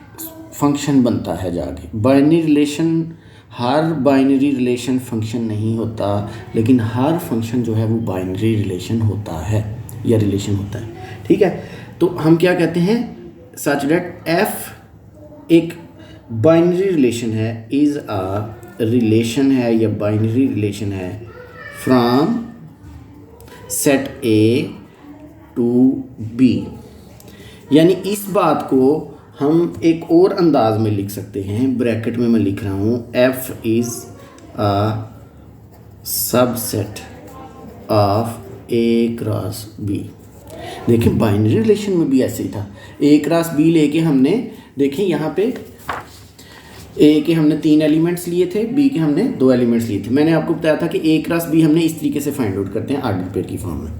फंक्शन बनता है जाके। बाइनरी रिलेशन, हर बाइनरी रिलेशन फंक्शन नहीं होता, लेकिन हर फंक्शन जो है वो बाइनरी रिलेशन होता है या रिलेशन होता है। ठीक है, तो हम क्या कहते हैं, सच दैट एफ एक बाइनरी रिलेशन है, इज़ अ रिलेशन है या बाइनरी रिलेशन है from set A to B. यानी इस बात को हम एक और अंदाज में लिख सकते हैं, ब्रैकेट में मैं लिख रहा हूँ, F is a subset of A cross B. देखिए बाइनरी रिलेशन में भी ऐसे ही था, ए क्रॉस बी लेके हमने, देखें यहाँ पे ए के हमने 3 एलिमेंट्स लिए थे, बी के हमने 2 एलिमेंट्स लिए थे। मैंने आपको बताया था कि ए क्रॉस बी हमने इस तरीके से फाइंड आउट करते हैं आर्डर पेयर की फॉर्म में।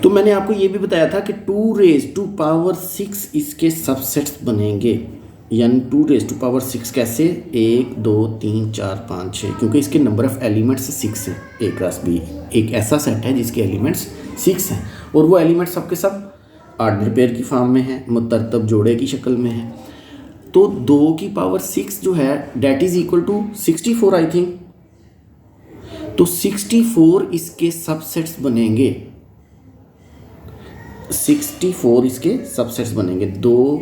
तो मैंने आपको ये भी बताया था कि 2⁻⁶ इसके सबसेट्स बनेंगे, यानी 2⁻⁶ कैसे, 1 2 3 4 5 6, क्योंकि इसके नंबर ऑफ़ एलिमेंट्स 6 हैं। ए क्रॉस बी एक ऐसा सेट है जिसके एलिमेंट्स 6 हैं, और वो एलिमेंट्स सबके सब आर्डर पेयर की फॉर्म में है, मुतरतब जोड़े की शक्ल में है। तो 2⁻⁶ जो है that is equal to 64 I think. तो 64 इसके सबसेट्स बनेंगे, 64 इसके सबसेट्स बनेंगे, 2⁻⁶।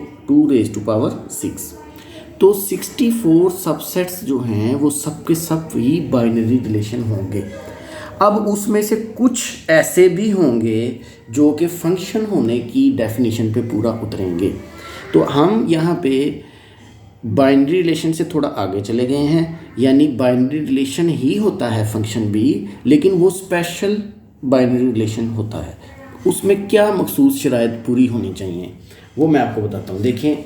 तो 64 सबसेट्स जो हैं वो सब के सब ही बाइनरी रिलेशन होंगे। अब उसमें से कुछ ऐसे भी होंगे जो कि फंक्शन होने की डेफिनेशन पे पूरा उतरेंगे। तो हम यहाँ पे बाइनरी रिलेशन से थोड़ा आगे चले गए हैं, यानी बाइनरी रिलेशन ही होता है फंक्शन भी, लेकिन वो स्पेशल बाइनरी रिलेशन होता है। उसमें क्या मखसूस शराइत पूरी होनी चाहिए वो मैं आपको बताता हूँ। देखें,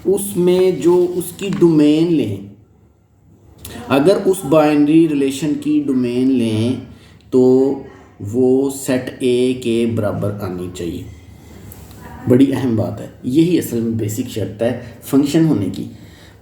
उसमें जो उसकी डोमेन लें, अगर उस बाइनरी रिलेशन की डोमेन लें तो वो सेट ए के बराबर आनी चाहिए। बड़ी अहम बात है, यही असल में बेसिक शर्त है फंक्शन होने की।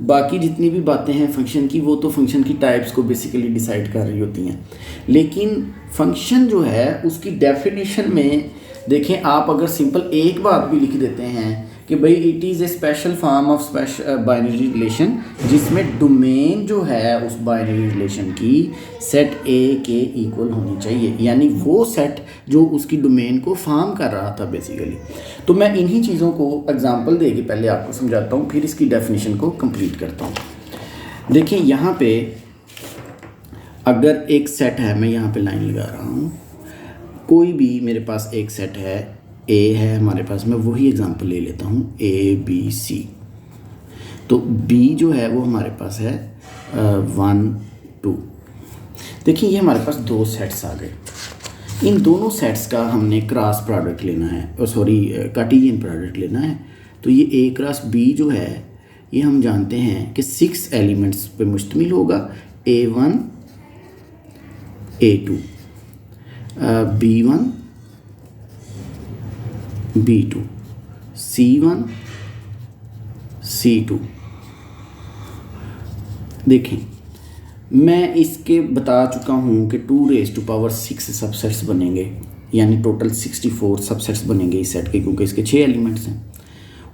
बाकी जितनी भी बातें हैं फंक्शन की, वो तो फंक्शन की टाइप्स को बेसिकली डिसाइड कर रही होती हैं, लेकिन फंक्शन जो है उसकी डेफिनेशन में देखें आप, अगर सिंपल एक बात भी लिख देते हैं कि भाई it is a special form of binary relation, जिसमें डोमेन जो है उस बाइनरी रिलेशन की सेट ए के इक्वल होनी चाहिए, यानी वो सेट जो उसकी डोमेन को फॉर्म कर रहा था बेसिकली। तो मैं इन्हीं चीज़ों को एग्जांपल देके पहले आपको समझाता हूँ, फिर इसकी डेफिनेशन को कंप्लीट करता हूँ। देखिए यहाँ पे अगर एक सेट है, मैं यहाँ पे लाइन लगा रहा हूँ, कोई भी मेरे पास एक सेट है, ए है हमारे पास, मैं वही एग्जांपल ले लेता हूँ ABC। तो B जो है वो हमारे पास है 1 2। देखिए ये हमारे पास दो सेट्स आ गए, इन दोनों सेट्स का हमने क्रॉस प्रोडक्ट लेना है, कार्टेशियन प्रोडक्ट लेना है। तो ये A क्रॉस B जो है ये हम जानते हैं कि 6 एलिमेंट्स पे मुश्तमिल होगा, A1 A2 B1 B2 C1 C2। देखें मैं इसके बता चुका हूँ कि 2⁶ सबसेट्स बनेंगे, यानी टोटल 64 सबसेट्स बनेंगे इस सेट के, क्योंकि इसके 6 एलिमेंट्स हैं।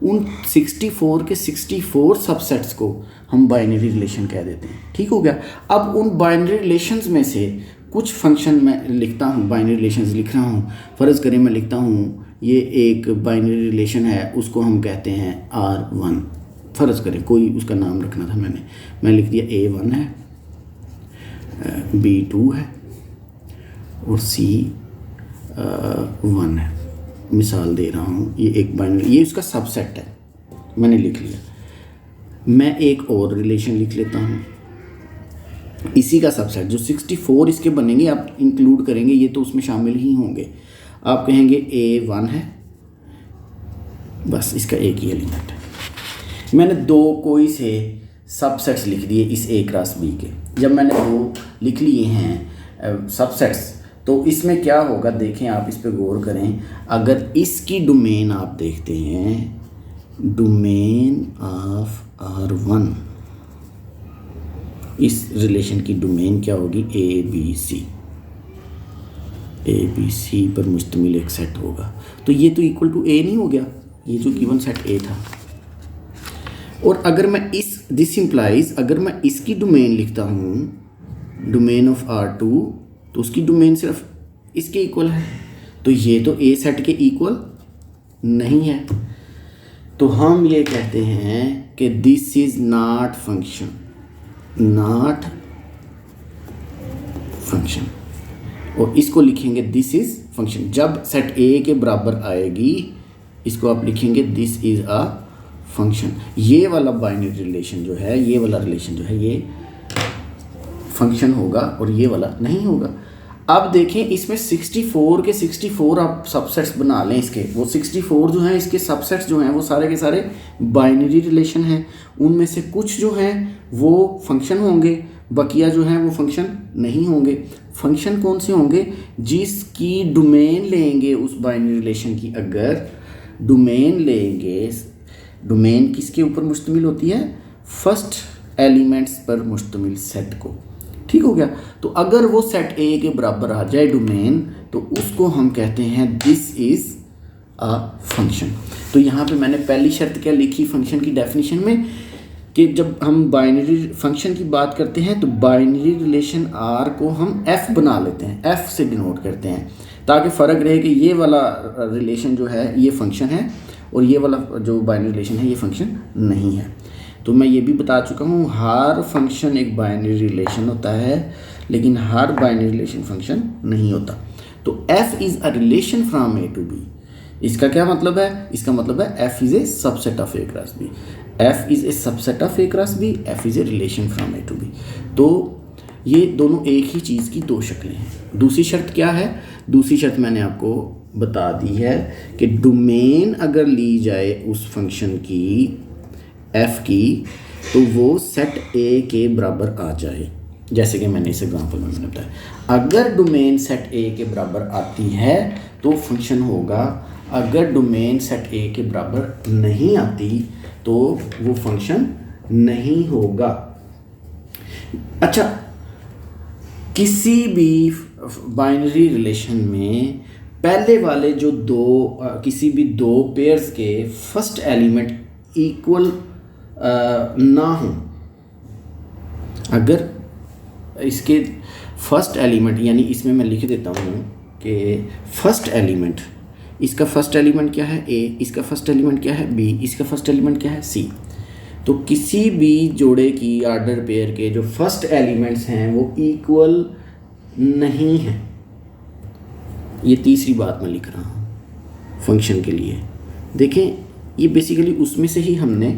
उन 64 के 64 सबसेट्स को हम बाइनरी रिलेशन कह देते हैं, ठीक हो गया। अब उन बाइनरी रिलेशंस में से कुछ फंक्शन मैं लिखता हूँ, बाइनरी रिलेशंस लिख रहा हूँ। फ़र्ज़ करें मैं लिखता हूँ ये एक बाइनरी रिलेशन है, उसको हम कहते हैं R1। फ़र्ज़ करें कोई उसका नाम रखना था मैं लिख दिया A1 है, B2 है और C1 है। मिसाल दे रहा हूँ, ये एक बाइनरी, ये उसका सबसेट है, मैंने लिख लिया। मैं एक और रिलेशन लिख लेता हूँ, इसी का सबसेट जो 64 इसके बनेंगे, आप इंक्लूड करेंगे ये तो उसमें शामिल ही होंगे। आप कहेंगे A1 है, बस इसका एक ही एलिमेंट है। मैंने दो कोई से सबसेट्स लिख दिए इस A क्रॉस B के। जब मैंने दो लिख लिए हैं सबसेट्स, तो इसमें क्या होगा देखें, आप इस पे गौर करें। अगर इसकी डोमेन आप देखते हैं, डोमेन ऑफ R1, इस रिलेशन की डोमेन क्या होगी, ABC पर मुश्तमिल एक सेट होगा। तो ये तो इक्वल टू A नहीं हो गया, ये जो गिवन सेट A था। और अगर मैं दिस इम्प्लाइज, अगर मैं इसकी डोमेन लिखता हूँ, डोमेन ऑफ R2, तो उसकी डोमेन सिर्फ इसके इक्वल है, तो ये तो A सेट के इक्वल नहीं है। तो हम ये कहते हैं कि this is not function, not function. और इसको लिखेंगे दिस इज फंक्शन। जब सेट A के बराबर आएगी, इसको आप लिखेंगे दिस इज अ फंक्शन। ये वाला बाइनरी रिलेशन जो है, ये वाला रिलेशन जो है, ये फंक्शन होगा और ये वाला नहीं होगा। अब देखें इसमें 64 के 64 आप सबसेट्स बना लें इसके, वो 64 जो हैं इसके सबसेट्स जो हैं वो सारे के सारे बाइनरी रिलेशन हैं। उनमें से कुछ जो हैं वो फंक्शन होंगे, बकिया जो हैं वो फंक्शन नहीं होंगे। फंक्शन कौन से होंगे, जिसकी डोमेन लेंगे उस बाइनरी रिलेशन की। अगर डोमेन लेंगे, डोमेन किसके ऊपर मुश्तमिल होती है, फर्स्ट एलिमेंट्स पर मुश्तमिल सेट को, ठीक हो गया। तो अगर वो सेट A के बराबर आ जाए डोमेन, तो उसको हम कहते हैं दिस इज अ फंक्शन। तो यहाँ पे मैंने पहली शर्त क्या लिखी फंक्शन की डेफिनेशन में, कि जब हम बाइनरी फंक्शन की बात करते हैं तो बाइनरी रिलेशन R को हम F बना लेते हैं, F से डिनोट करते हैं, ताकि फ़र्क रहे कि ये वाला रिलेशन जो है ये फंक्शन है और ये वाला जो बाइनरी रिलेशन है ये फंक्शन नहीं है। तो मैं ये भी बता चुका हूँ, हर फंक्शन एक बाइनरी रिलेशन होता है, लेकिन हर बाइनरी रिलेशन फंक्शन नहीं होता। तो F is a relation from A to B। इसका क्या मतलब है, इसका मतलब है F is a subset of A cross B। F is a subset of A cross B, F is a relation from A to B। तो ये दोनों एक ही चीज़ की दो शक्लें हैं। दूसरी शर्त क्या है, दूसरी शर्त मैंने आपको बता दी है कि डोमेन अगर ली जाए उस फंक्शन की F की, तो वो सेट A के बराबर आ जाए। जैसे कि मैंने इस एग्जांपल में मैंने बताया। अगर डोमेन सेट ए के बराबर आती है तो फंक्शन होगा, अगर डोमेन सेट ए के बराबर नहीं आती तो वो फंक्शन नहीं होगा। अच्छा, किसी भी बाइनरी रिलेशन में पहले वाले जो किसी भी दो पेयर्स के फर्स्ट एलिमेंट इक्वल ना हो, अगर इसके फर्स्ट एलिमेंट, यानी इसमें मैं लिख देता हूँ कि फर्स्ट एलिमेंट, इसका फर्स्ट एलिमेंट क्या है ए, इसका फर्स्ट एलिमेंट क्या है बी, इसका फर्स्ट एलिमेंट क्या है सी, तो किसी भी जोड़े की ऑर्डर पेयर के जो फर्स्ट एलिमेंट्स हैं वो इक्वल नहीं हैं। ये तीसरी बात मैं लिख रहा हूँ फंक्शन के लिए। देखें, ये बेसिकली उसमें से ही हमने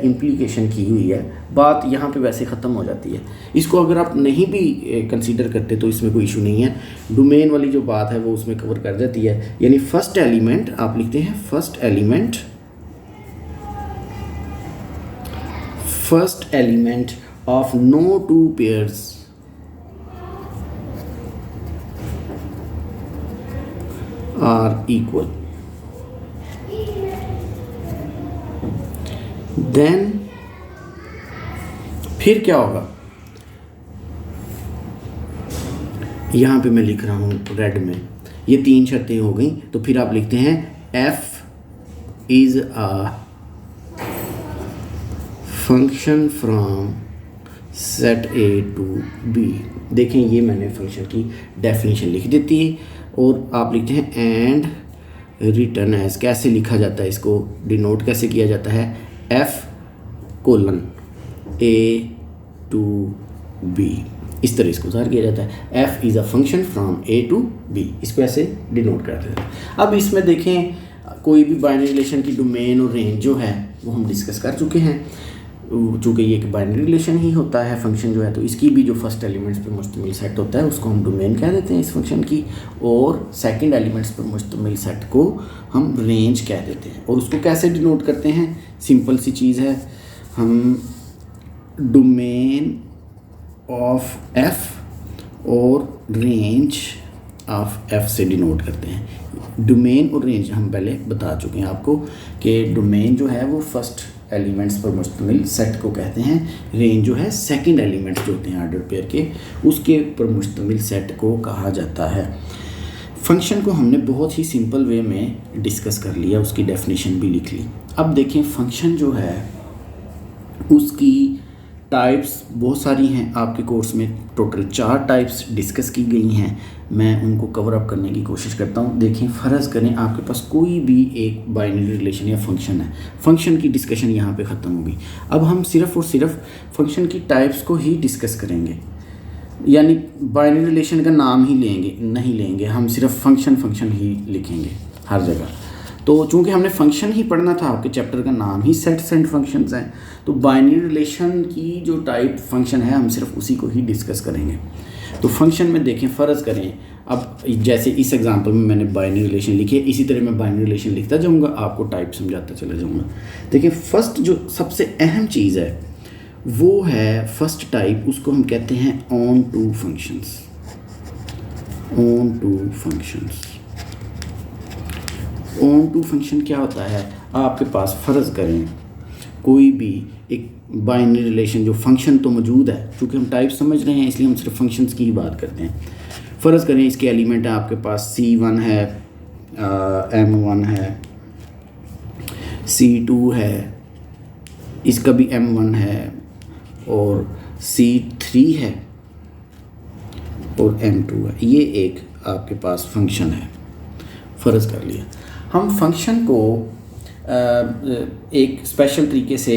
इम्प्लीकेशन की हुई है, बात यहाँ पे वैसे ख़त्म हो जाती है। इसको अगर आप नहीं भी कंसीडर करते तो इसमें कोई इशू नहीं है, डोमेन वाली जो बात है वो उसमें कवर कर जाती है। यानी फर्स्ट एलिमेंट आप लिखते हैं, first element of no two pairs are equal, then फिर क्या होगा, यहां पे मैं लिख रहा हूं रेड में, ये तीन शर्तें हो गई, तो फिर आप लिखते हैं f is a function from set a to b। देखें, ये मैंने फंक्शन की डेफिनेशन लिख देती है और आप लिखते हैं एंड रिटर्न एज। कैसे लिखा जाता है, इसको डिनोट कैसे किया जाता है, f colon a to b, इस तरह इसको ज़ाहिर किया जाता है। f is a function from a to b, इसको ऐसे डिनोट कर देते हैं। अब इसमें देखें, कोई भी बाइनरी रिलेशन की डोमेन और रेंज जो है वो हम डिस्कस कर चुके हैं। चूँकि ये एक बाइनरी रिलेशन ही होता है फंक्शन जो है, तो इसकी भी जो फर्स्ट एलिमेंट्स पर मुश्तमिल सेट होता है उसको हम डोमेन कह देते हैं इस फंक्शन की, और सेकंड एलिमेंट्स पर मुश्तमिल सेट को हम रेंज कह देते हैं। और उसको कैसे डिनोट करते हैं, सिंपल सी चीज़ है, हम डोमेन ऑफ f और रेंज ऑफ f से डिनोट करते हैं। डोमेन और रेंज हम पहले बता चुके हैं आपको कि डोमेन जो है वो फर्स्ट एलिमेंट्स पर मुश्तमिल सेट को कहते हैं, रेंज जो है सेकंड एलिमेंट्स जो होते हैं ऑर्डर पेयर के उसके पर मुश्तमिल सेट को कहा जाता है। फंक्शन को हमने बहुत ही सिंपल वे में डिस्कस कर लिया, उसकी डेफिनेशन भी लिख ली। अब देखें, फंक्शन जो है उसकी टाइप्स बहुत सारी हैं, आपके कोर्स में टोटल 4 टाइप्स डिस्कस की गई हैं, मैं उनको कवर अप करने की कोशिश करता हूं। देखें, फ़र्ज़ करें आपके पास कोई भी एक बाइनरी रिलेशन या फंक्शन है, फंक्शन की डिस्कशन यहाँ पे ख़त्म होगी। अब हम सिर्फ़ और सिर्फ फंक्शन की टाइप्स को ही डिस्कस करेंगे, यानी बाइनरी रिलेशन का नाम ही नहीं लेंगे, हम सिर्फ फंक्शन ही लिखेंगे हर जगह। तो चूंकि हमने फंक्शन ही पढ़ना था, आपके चैप्टर का नाम ही सेट्स एंड फंक्शंस हैं, तो बाइनरी रिलेशन की जो टाइप फंक्शन है हम सिर्फ उसी को ही डिस्कस करेंगे। तो फंक्शन में देखें, फ़र्ज़ करें, अब जैसे इस एग्जांपल में मैंने बाइनरी रिलेशन लिखी है, इसी तरह मैं बाइनरी रिलेशन लिखता जाऊंगा, आपको टाइप समझाता चला जाऊंगा। देखिए, फर्स्ट जो सबसे अहम चीज़ है वो है फर्स्ट टाइप, उसको हम कहते हैं onto functions. Onto function क्या होता है, आपके पास फ़र्ज़ करें कोई भी एक बाइनरी रिलेशन जो फंक्शन तो मौजूद है, चूँकि हम टाइप समझ रहे हैं इसलिए हम सिर्फ फंक्शंस की ही बात करते हैं। फ़र्ज़ करें इसके एलिमेंट है आपके पास C1 है, M1 है, C2 है, इसका भी M1 है, और C3 है और M2 है। ये एक आपके पास फंक्शन है, फ़र्ज़ कर लिया। हम फंक्शन को एक स्पेशल तरीके से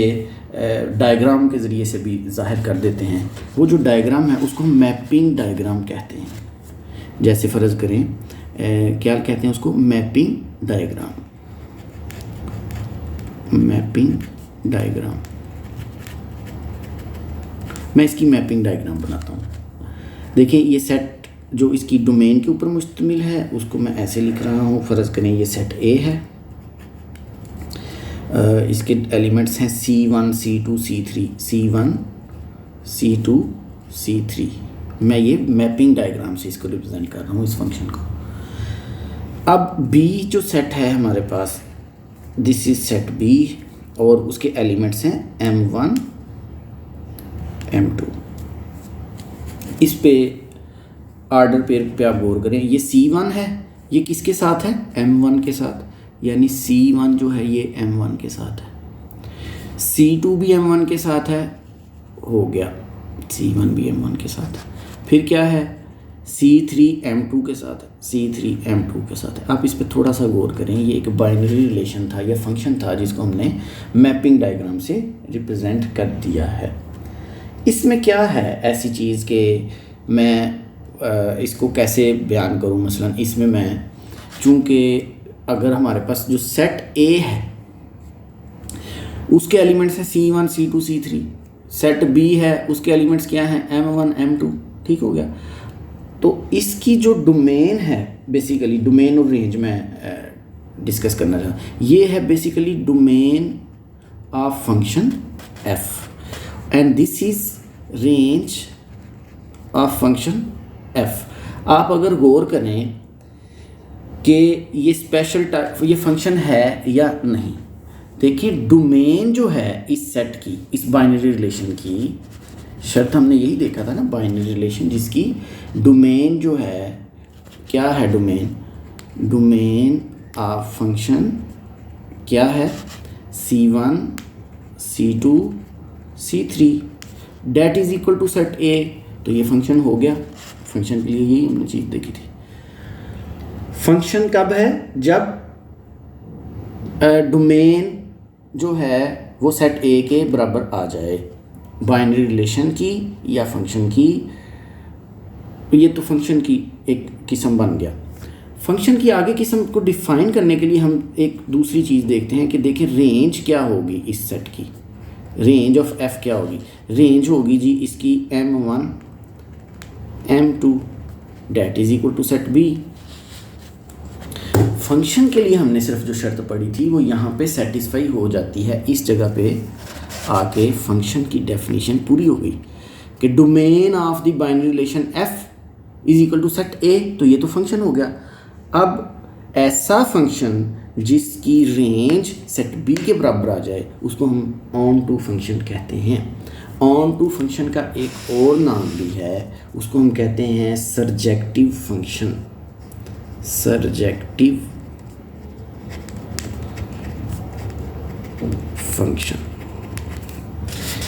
डायग्राम के ज़रिए से भी ज़ाहिर कर देते हैं। वो जो डायग्राम है उसको हम मैपिंग डायग्राम कहते हैं। जैसे फ़र्ज़ करें क्या कहते हैं उसको, मैपिंग डायग्राम। मैं इसकी मैपिंग डायग्राम बनाता हूँ। देखिए, ये सेट जो इसकी डोमेन के ऊपर मुश्तमिल है उसको मैं ऐसे लिख रहा हूँ। फ़र्ज़ करें ये सेट A है, इसके एलिमेंट्स हैं C1, C2, C3, C1, C2, C3। मैं ये मैपिंग डायग्राम से इसको रिप्रेजेंट कर रहा हूँ इस फंक्शन को। अब B जो सेट है हमारे पास, दिस इज सेट B और उसके एलिमेंट्स हैं M1 M2। इस पे आर्डर पेयर पे आप गौर करें, ये C1 है, ये किसके साथ है? M1 के साथ, यानी C1 जो है ये M1 के साथ है। C2 भी M1 के साथ है, हो गया, C1 भी M1 के साथ है। फिर क्या है? C3 M2 के साथ है, C3 M2 के साथ है। आप इस पे थोड़ा सा गौर करें, ये एक बाइनरी रिलेशन था या फंक्शन था जिसको हमने मैपिंग डायग्राम से रिप्रेजेंट कर दिया है। इसमें क्या है ऐसी चीज़ कि मैं इसको कैसे बयान करूं? मसलन इसमें मैं, चूँकि अगर हमारे पास जो सेट A है उसके एलिमेंट्स हैं C1 C2 C3, set B है उसके एलिमेंट्स क्या हैं? M1 M2। ठीक हो गया। तो इसकी जो डोमेन है, बेसिकली डोमेन और रेंज में डिस्कस करना चाहता हूँ। ये है basically domain of function f and this is range of function f। आप अगर गौर करें कि ये स्पेशल टाइप ये फंक्शन है या नहीं, देखिए डोमेन जो है इस सेट की, इस बाइनरी रिलेशन की शर्त हमने यही देखा था ना, बाइनरी रिलेशन जिसकी डोमेन जो है, क्या है डोमेन? डोमेन ऑफ फंक्शन क्या है? C1 C2 C3 that is equal to set A। तो ये फंक्शन हो गया। फंक्शन के लिए यही हमने चीज़ देखी थी। फंक्शन कब है? जब डोमेन जो है वो सेट A के बराबर आ जाए, बाइनरी रिलेशन की या फंक्शन की। ये तो फंक्शन की एक किस्म बन गया। फंक्शन की आगे किस्म को डिफाइन करने के लिए हम एक दूसरी चीज़ देखते हैं कि देखिए रेंज क्या होगी इस सेट की, रेंज ऑफ f क्या होगी? रेंज होगी जी इसकी M1 M2 that is equal to set B। Function के लिए हमने सिर्फ जो शर्त पढ़ी थी वो यहाँ पे सेटिस्फाई हो जाती है। इस जगह पे आके फंक्शन की डेफिनेशन पूरी हो गई कि domain of the binary relation f is equal to set A। तो ये तो फंक्शन हो गया। अब ऐसा फंक्शन जिसकी रेंज सेट B के बराबर आ जाए उसको हम ऑन टू फंक्शन कहते हैं। ऑन टू फंक्शन का एक और नाम भी है, उसको हम कहते हैं सर्जेक्टिव फंक्शन। सर्जेक्टिव फंक्शन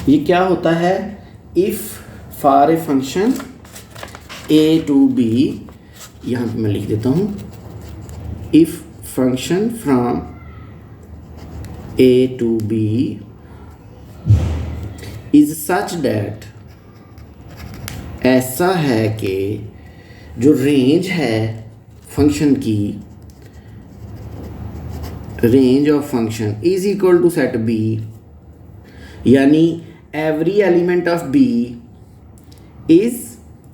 ये क्या होता है? If for a function A to B, यहाँ पे मैं लिख देता हूँ, if function from A to B is such that, ऐसा है कि जो रेंज है फंक्शन की, range of function is equal to set B, यानी every element of B is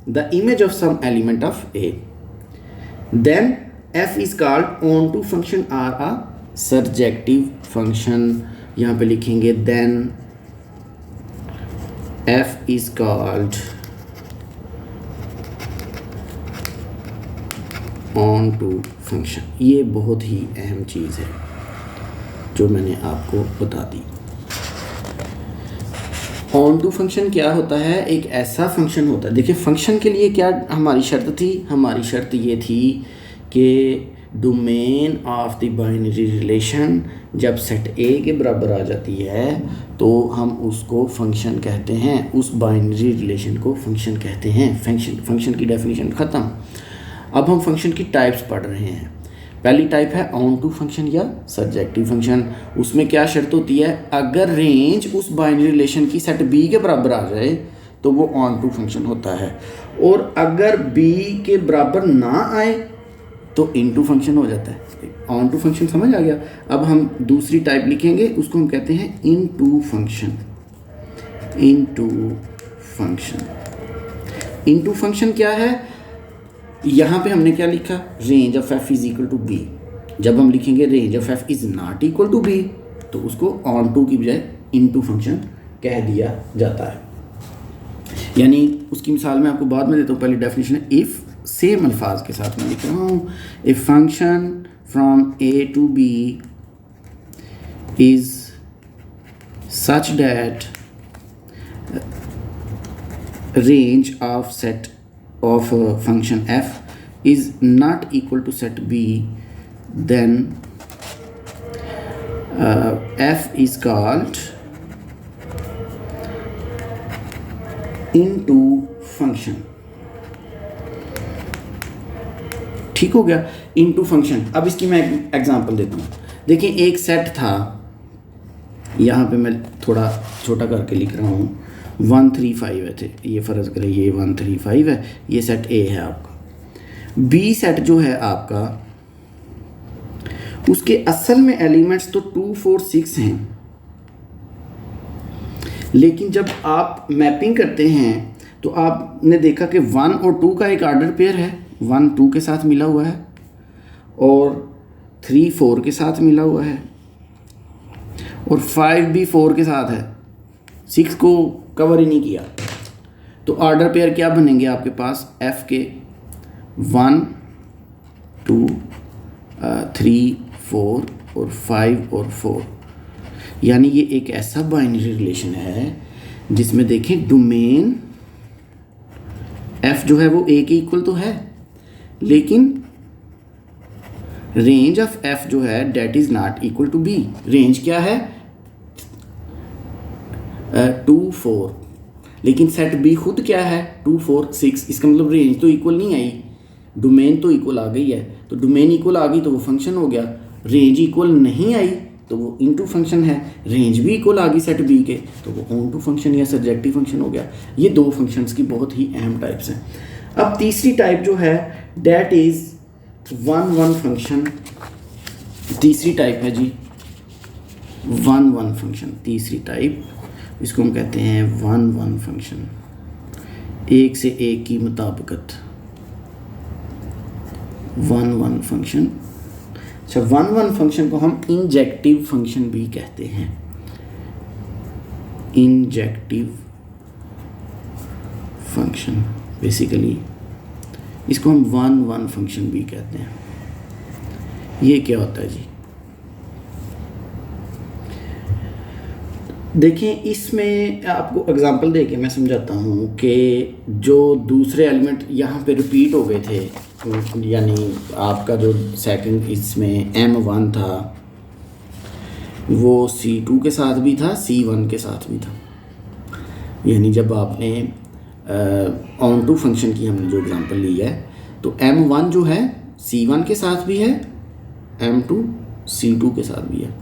the image of some element of A, then f is called onto function or a surjective function। यहाँ पे लिखेंगे then f is called onto function। ये बहुत ही अहम चीज़ है जो मैंने आपको बता दी। ऑन टू फंक्शन क्या होता है? एक ऐसा फंक्शन होता है, देखिए फंक्शन के लिए क्या हमारी शर्त थी? हमारी शर्त ये थी कि domain of the binary relation जब सेट A के बराबर आ जाती है तो हम उसको फंक्शन कहते हैं, उस बाइनरी रिलेशन को फंक्शन कहते हैं। फंक्शन की डेफिनेशन ख़त्म। अब हम फंक्शन की टाइप्स पढ़ रहे हैं। पहली टाइप है ऑन टू फंक्शन या सब्जेक्टिव फंक्शन। उसमें क्या शर्त होती है? अगर रेंज उस बाइनरी रिलेशन की सेट B के बराबर आ जाए तो वो ऑन टू फंक्शन होता है, और अगर B के बराबर ना आए तो इनटू फंक्शन हो जाता है। ऑन टू फंक्शन समझ आ गया। अब हम दूसरी टाइप लिखेंगे, उसको हम कहते हैं into function. Into function, into function क्या है? यहाँ पे हमने क्या लिखा? Range of f is equal to B। जब हम लिखेंगे range of f is not equal to B तो उसको ऑन टू की बजाय इनटू फंक्शन कह दिया जाता है। यानी उसकी मिसाल मैं आपको बाद में देता हूँ, पहले डेफिनेशन है। इफ़ सेम अल्फाज के साथ मैं लिख रहा हूँ, if function from A to B is such that range of set of function f is not equal to set b, then f is called into function। ठीक हो गया, into function। अब इसकी मैं एग्जांपल देता हूँ। देखिए एक सेट था, यहाँ पे मैं थोड़ा छोटा करके लिख रहा हूँ, 1 3 5 है थे, ये फ़र्ज़ करें ये 1 3 5 है, ये सेट ए है आपका। बी सेट जो है आपका, उसके असल में एलिमेंट्स तो 2 4 6 हैं, लेकिन जब आप मैपिंग करते हैं तो आपने देखा कि 1 और 2 का एक आर्डर पेयर है, 1 2 के साथ मिला हुआ है और 3 4 के साथ मिला हुआ है और 5 भी 4 के साथ है, 6 को कवर ही नहीं किया। तो ऑर्डर पेयर क्या बनेंगे आपके पास, एफ के 1 2 3 4 और 5 और 4। यानी ये एक ऐसा बाइनरी रिलेशन है जिसमें देखें डोमेन एफ जो है वो ए के इक्वल तो है, लेकिन रेंज ऑफ एफ जो है that is not equal to B. Range क्या है, 2 4, लेकिन सेट बी खुद क्या है 2 4 6। इसका मतलब रेंज तो इक्वल नहीं आई, डोमेन तो इक्वल आ गई है। तो डोमेन इक्वल आ गई तो वो फंक्शन हो गया, रेंज इक्वल नहीं आई तो वो इनटू फंक्शन है। रेंज भी इक्वल आ गई सेट बी के तो वो ऑन टू फंक्शन या सब्जेक्टिव फंक्शन हो गया। ये दो फंक्शंस की बहुत ही अहम टाइप्स हैं। अब तीसरी टाइप जो है डेट इज़ 1 1 फंक्शन। तीसरी टाइप है जी 1 1 फंक्शन। तीसरी टाइप इसको हम कहते हैं 1 1 फंक्शन, एक से एक की मुताबिकत 1 1 फंक्शन। अच्छा 1 1 फंक्शन को हम इंजेक्टिव फंक्शन भी कहते हैं। इंजेक्टिव फंक्शन बेसिकली इसको हम 1 1 फंक्शन भी कहते हैं। ये क्या होता है जी, देखें इसमें आपको एग्जांपल देके मैं समझाता हूँ कि जो दूसरे एलिमेंट यहाँ पे रिपीट हो गए थे, यानी आपका जो सेकंड इसमें M1 था वो C2 के साथ भी था, C1 के साथ भी था। यानी जब आपने ऑन टू फंक्शन की हमने जो एग्जांपल ली है तो M1 जो है C1 के साथ भी है, M2 C2 के साथ भी है।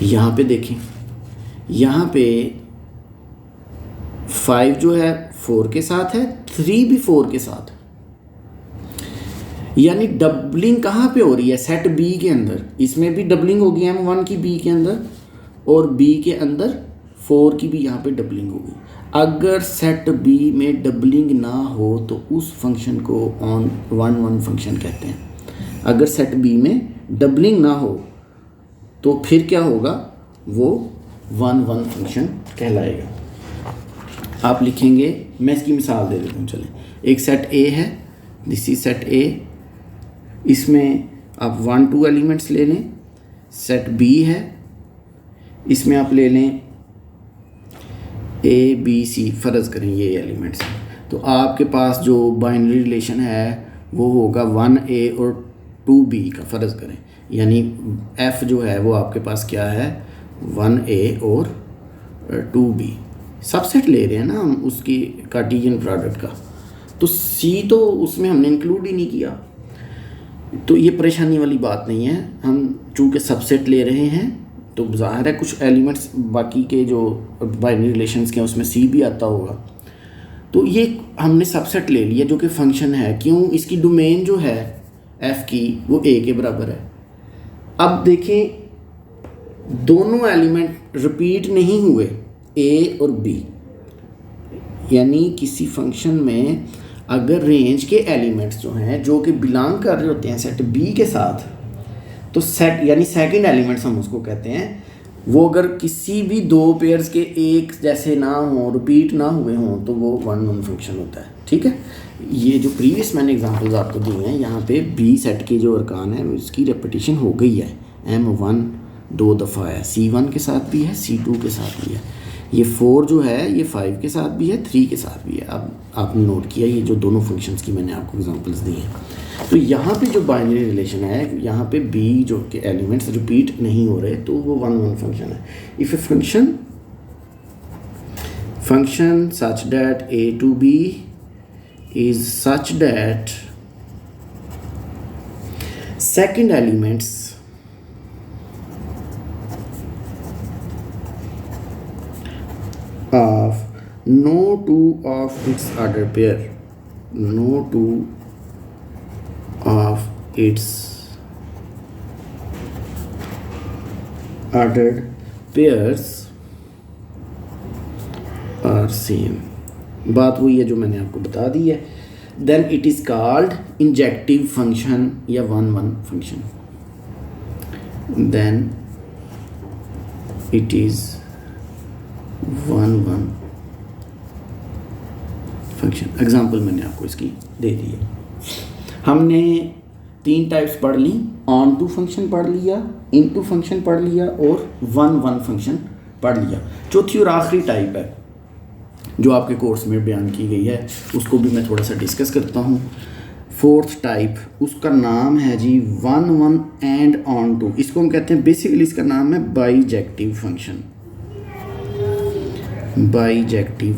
यहाँ पे देखें, यहाँ पे 5 जो है 4 के साथ है, 3 भी 4 के साथ है। यानी डबलिंग कहाँ पे हो रही है, सेट बी के अंदर। इसमें भी डबलिंग होगी M1 की बी के अंदर और बी के अंदर 4 की भी यहाँ पे डबलिंग होगी। अगर सेट बी में डबलिंग ना हो तो उस फंक्शन को ऑन 1 1 फंक्शन कहते हैं। अगर सेट बी में डबलिंग ना हो तो फिर क्या होगा, वो 1 1 फंक्शन कहलाएगा। आप लिखेंगे, मैं इसकी मिसाल दे देता हूँ। चलें, एक सेट ए है, दिस इज सेट ए, इसमें आप 1 2 एलिमेंट्स ले लें। सेट बी है, इसमें आप ले लें ए बी सी, फ़र्ज़ करें ये एलिमेंट्स हैं। तो आपके पास जो बाइनरी रिलेशन है वो होगा 1A और 2B का, फ़र्ज़ करें। यानी F जो है वो आपके पास क्या है, 1A और 2B। सबसेट ले रहे हैं ना हम उसकी कार्टेशियन प्रोडक्ट का, तो C तो उसमें हमने इंक्लूड ही नहीं किया। तो ये परेशानी वाली बात नहीं है, हम चूँकि सबसेट ले रहे हैं तो ज़ाहिर है कुछ एलिमेंट्स बाकी के जो बाइनरी रिलेशंस के हैं उसमें C भी आता होगा। तो ये हमने सबसेट ले लिया जो कि फंक्शन है। क्यों, इसकी डोमेन जो है F की वो A के बराबर है। अब देखें दोनों एलिमेंट रिपीट नहीं हुए, A और B। यानी किसी फंक्शन में अगर रेंज के एलिमेंट्स जो हैं जो कि बिलोंग कर रहे होते हैं सेट B के साथ, तो सेट यानी सेकंड एलिमेंट्स हम उसको कहते हैं, वो अगर किसी भी दो पेयर्स के एक जैसे ना हो, रिपीट ना हुए हों, तो वो 1 1 फंक्शन होता है। ठीक है, ये जो प्रीवियस मैंने एग्जांपल्स आपको दिए हैं, यहाँ पे बी सेट के जो अरकान है उसकी रेपिटेशन हो गई है। M1 2 दफ़ा है, C1 के साथ भी है, C2 के साथ भी है, ये 4 जो है ये 5 के साथ भी है, 3 के साथ भी है। अब आपने नोट किया ये जो दोनों फंक्शंस की मैंने आपको एग्जांपल्स दी हैं। तो यहाँ पे जो बाइनरी रिलेशन है, यहाँ पे बी जो के एलिमेंट्स रिपीट नहीं हो रहे, तो वो 1 1 फंक्शन है। If a function such that A to B is such that second elements of no two of its order pair, no two of its ordered pairs are same। बात वही है जो मैंने आपको बता दी है। Then it is called injective function या 1 1 function. Then it is 1 1 function. Example मैंने आपको इसकी दे दी है। हमने 3 टाइप्स पढ़ ली, ऑन टू फंक्शन पढ़ लिया, इन टू फंक्शन पढ़ लिया और 1 1 फंक्शन पढ़ लिया। चौथी और आखिरी टाइप है जो आपके कोर्स में बयान की गई है, उसको भी मैं थोड़ा सा डिस्कस करता हूँ। 4th टाइप, उसका नाम है जी 1 1 एंड ऑन टू। इसको हम कहते हैं, बेसिकली इसका नाम है bijective function. Bijective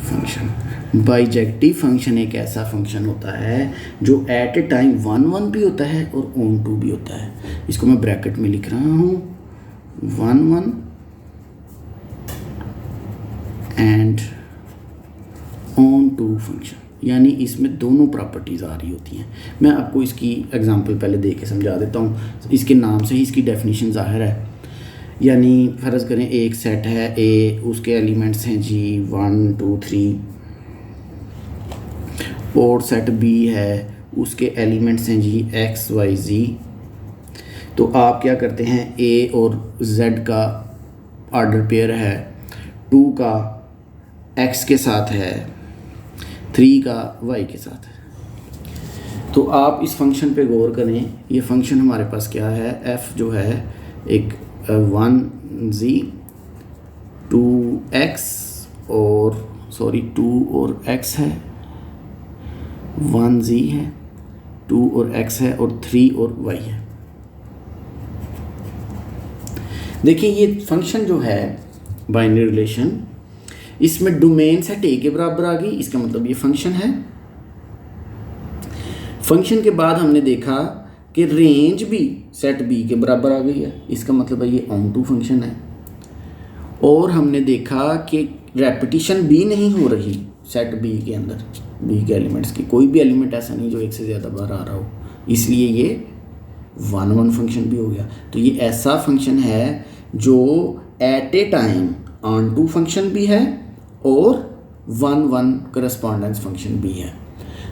function, bijective function एक ऐसा फंक्शन होता है जो एट ए टाइम 1 1 भी होता है और ऑन टू भी होता है। इसको मैं ब्रैकेट में लिख रहा हूँ, 1 1 एंड ऑन टू फंक्शन, यानी इसमें दोनों प्रॉपर्टीज़ आ रही होती हैं। मैं आपको इसकी एग्जांपल पहले दे के समझा देता हूँ। इसके नाम से ही इसकी डेफिनेशन ज़ाहिर है। यानी फ़र्ज़ करें एक सेट है ए, उसके एलिमेंट्स हैं जी 1 2 3, और सेट बी है, उसके एलिमेंट्स हैं जी x y z। तो आप क्या करते हैं, ए और z का ऑर्डर पेयर है, 2 का x के साथ है, 3 का y के साथ है। तो आप इस फंक्शन पे गौर करें, ये फंक्शन हमारे पास क्या है, f जो है एक 1z 2x और 2 और x है, 1z है, 2 और x है और 3 और y है। देखिए ये फंक्शन जो है बाइनरी रिलेशन, इसमें डोमेन सेट ए के बराबर आ गई, इसका मतलब ये फंक्शन है। फंक्शन के बाद हमने देखा कि रेंज भी सेट बी के बराबर आ गई है, इसका मतलब है ये ऑन टू फंक्शन है। और हमने देखा कि रेपिटिशन भी नहीं हो रही सेट बी के अंदर, बी के एलिमेंट्स की कोई भी एलिमेंट ऐसा नहीं जो एक से ज़्यादा बार आ रहा हो, इसलिए ये 1 1 फंक्शन भी हो गया। तो ये ऐसा फंक्शन है जो at a time onto function भी है और 1 1 करस्पॉन्डेंस फंक्शन भी है।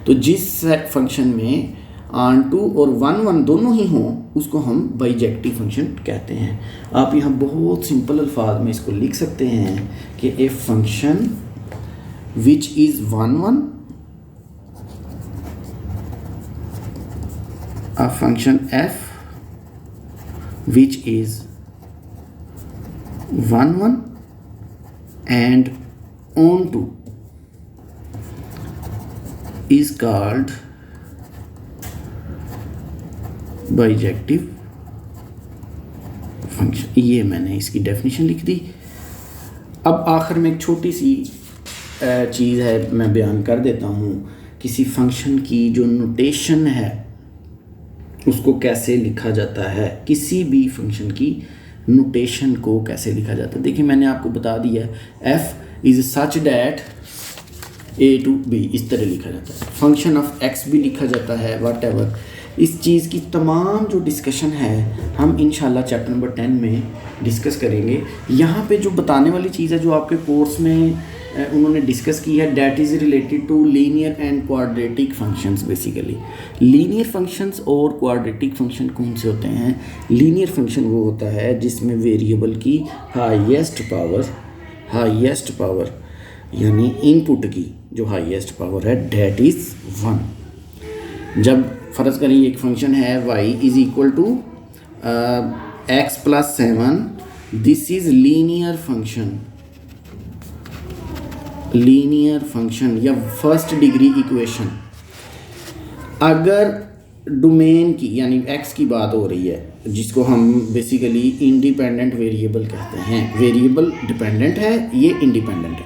तो जिस फंक्शन में ऑन टू और 1 1 दोनों ही हों उसको हम बाइजेक्टिव फंक्शन कहते हैं। आप यहाँ बहुत सिंपल अल्फाज में इसको लिख सकते हैं कि a function which is 1 1, a function f which is 1 1 and onto is called bijective function. ये मैंने इसकी डेफिनेशन लिख दी। अब आखिर में एक छोटी सी चीज़ है, मैं बयान कर देता हूँ। किसी फंक्शन की जो नोटेशन है उसको कैसे लिखा जाता है, किसी भी फंक्शन की नोटेशन को कैसे लिखा जाता है। देखिए मैंने आपको बता दिया है, f is such that a to b, इस तरह लिखा जाता है। फंक्शन ऑफ x भी लिखा जाता है, वट एवर। इस चीज़ की तमाम जो डिस्कशन है हम इंशाल्लाह चैप्टर नंबर 10 में डिस्कस करेंगे। यहाँ पे जो बताने वाली चीज़ है जो आपके कोर्स में उन्होंने डिस्कस की है, that is related to linear and quadratic functions. Basically linear functions और क्वाड्रेटिक फंक्शन कौन से होते हैं? लीनियर फंक्शन वो होता है जिसमें वेरिएबल की हाईएस्ट पावर यानी इनपुट की जो हाईएस्ट पावर है डैट इज़ 1। जब फ़र्ज़ करें एक फंक्शन है y is equal to x + 7, this is linear function या फर्स्ट डिग्री इक्वेशन। अगर डोमेन की यानी x की बात हो रही है, जिसको हम बेसिकली इंडिपेंडेंट वेरिएबल कहते हैं, वेरिएबल डिपेंडेंट है, ये इंडिपेंडेंट है,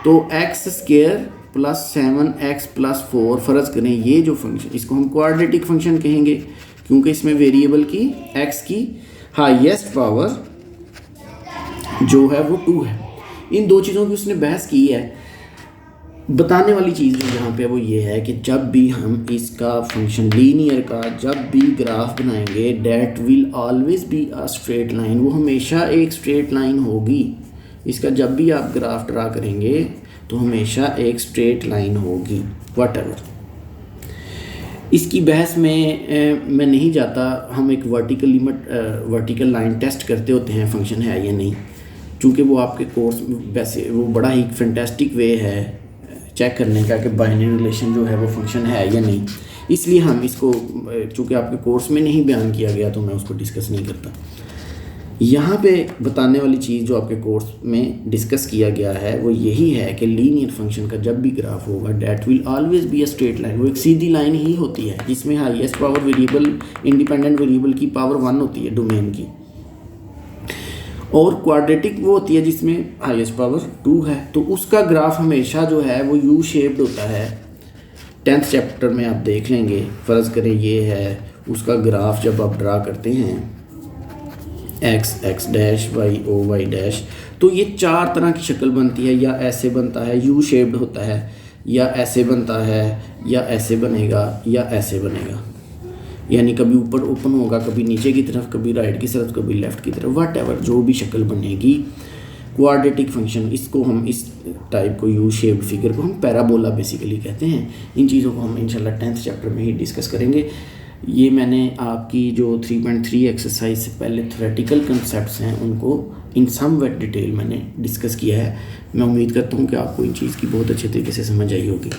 तो x² + 7x + 4 फ़र्ज़ करें ये जो फंक्शन, इसको हम क्वाड्रेटिक फंक्शन कहेंगे क्योंकि इसमें वेरिएबल की x की हाईएस्ट पावर जो है वो 2 है। इन दो चीज़ों की उसने बहस की है। बताने वाली चीज़ जो यहाँ पे वो ये है कि जब भी हम इसका फंक्शन लीनियर का जब भी ग्राफ बनाएंगे, that will always be a straight line, वो हमेशा एक स्ट्रेट लाइन होगी। इसका जब भी आप ग्राफ ड्रा करेंगे तो हमेशा एक स्ट्रेट लाइन होगी व्हाटएवर। इसकी बहस में मैं नहीं जाता। हम एक वर्टिकल लाइन टेस्ट करते होते हैं फंक्शन है या नहीं, चूँकि वो आपके कोर्स में वैसे वो बड़ा ही फैंटास्टिक वे है चेक करने का कि बाइनरी रिलेशन जो है वो फंक्शन है या नहीं, इसलिए हम इसको चूँकि आपके कोर्स में नहीं बयान किया गया तो मैं उसको डिस्कस नहीं करता। यहाँ पे बताने वाली चीज़ जो आपके कोर्स में डिस्कस किया गया है वो यही है कि लीनियर फंक्शन का जब भी ग्राफ होगा that will always be a straight line, वो एक सीधी लाइन ही होती है जिसमें highest power variable independent variable की पावर 1 होती है डोमेन की, और क्वाड्रेटिक वो होती है जिसमें हाईएस्ट पावर 2 है। तो उसका ग्राफ हमेशा जो है वो यू शेप्ड होता है। 10th चैप्टर में आप देख लेंगे। फ़र्ज़ करें ये है उसका ग्राफ, जब आप ड्रा करते हैं x डैश y डैश, तो ये 4 तरह की शक्ल बनती है। या ऐसे बनता है, यू शेप्ड होता है, या ऐसे बनता है, या ऐसे बनेगा, या ऐसे बनेगा, यानी कभी ऊपर ओपन होगा, कभी नीचे की तरफ, कभी राइट की तरफ, कभी लेफ़्ट की तरफ, व्हाटएवर जो भी शक्ल बनेगी क्वाड्रेटिक फंक्शन, इसको हम इस टाइप को यू शेप्ड फिगर को हम पैराबोला बेसिकली कहते हैं। इन चीज़ों को हम इंशाल्लाह 10th चैप्टर में ही डिस्कस करेंगे। ये मैंने आपकी जो 3.3 एक्सरसाइज से पहले थ्योरेटिकल कंसेप्ट्स हैं उनको इन सम वेट डिटेल मैंने डिस्कस किया है। मैं उम्मीद करता हूँ कि आपको इन चीज़ की बहुत अच्छे तरीके से समझ आई होगी।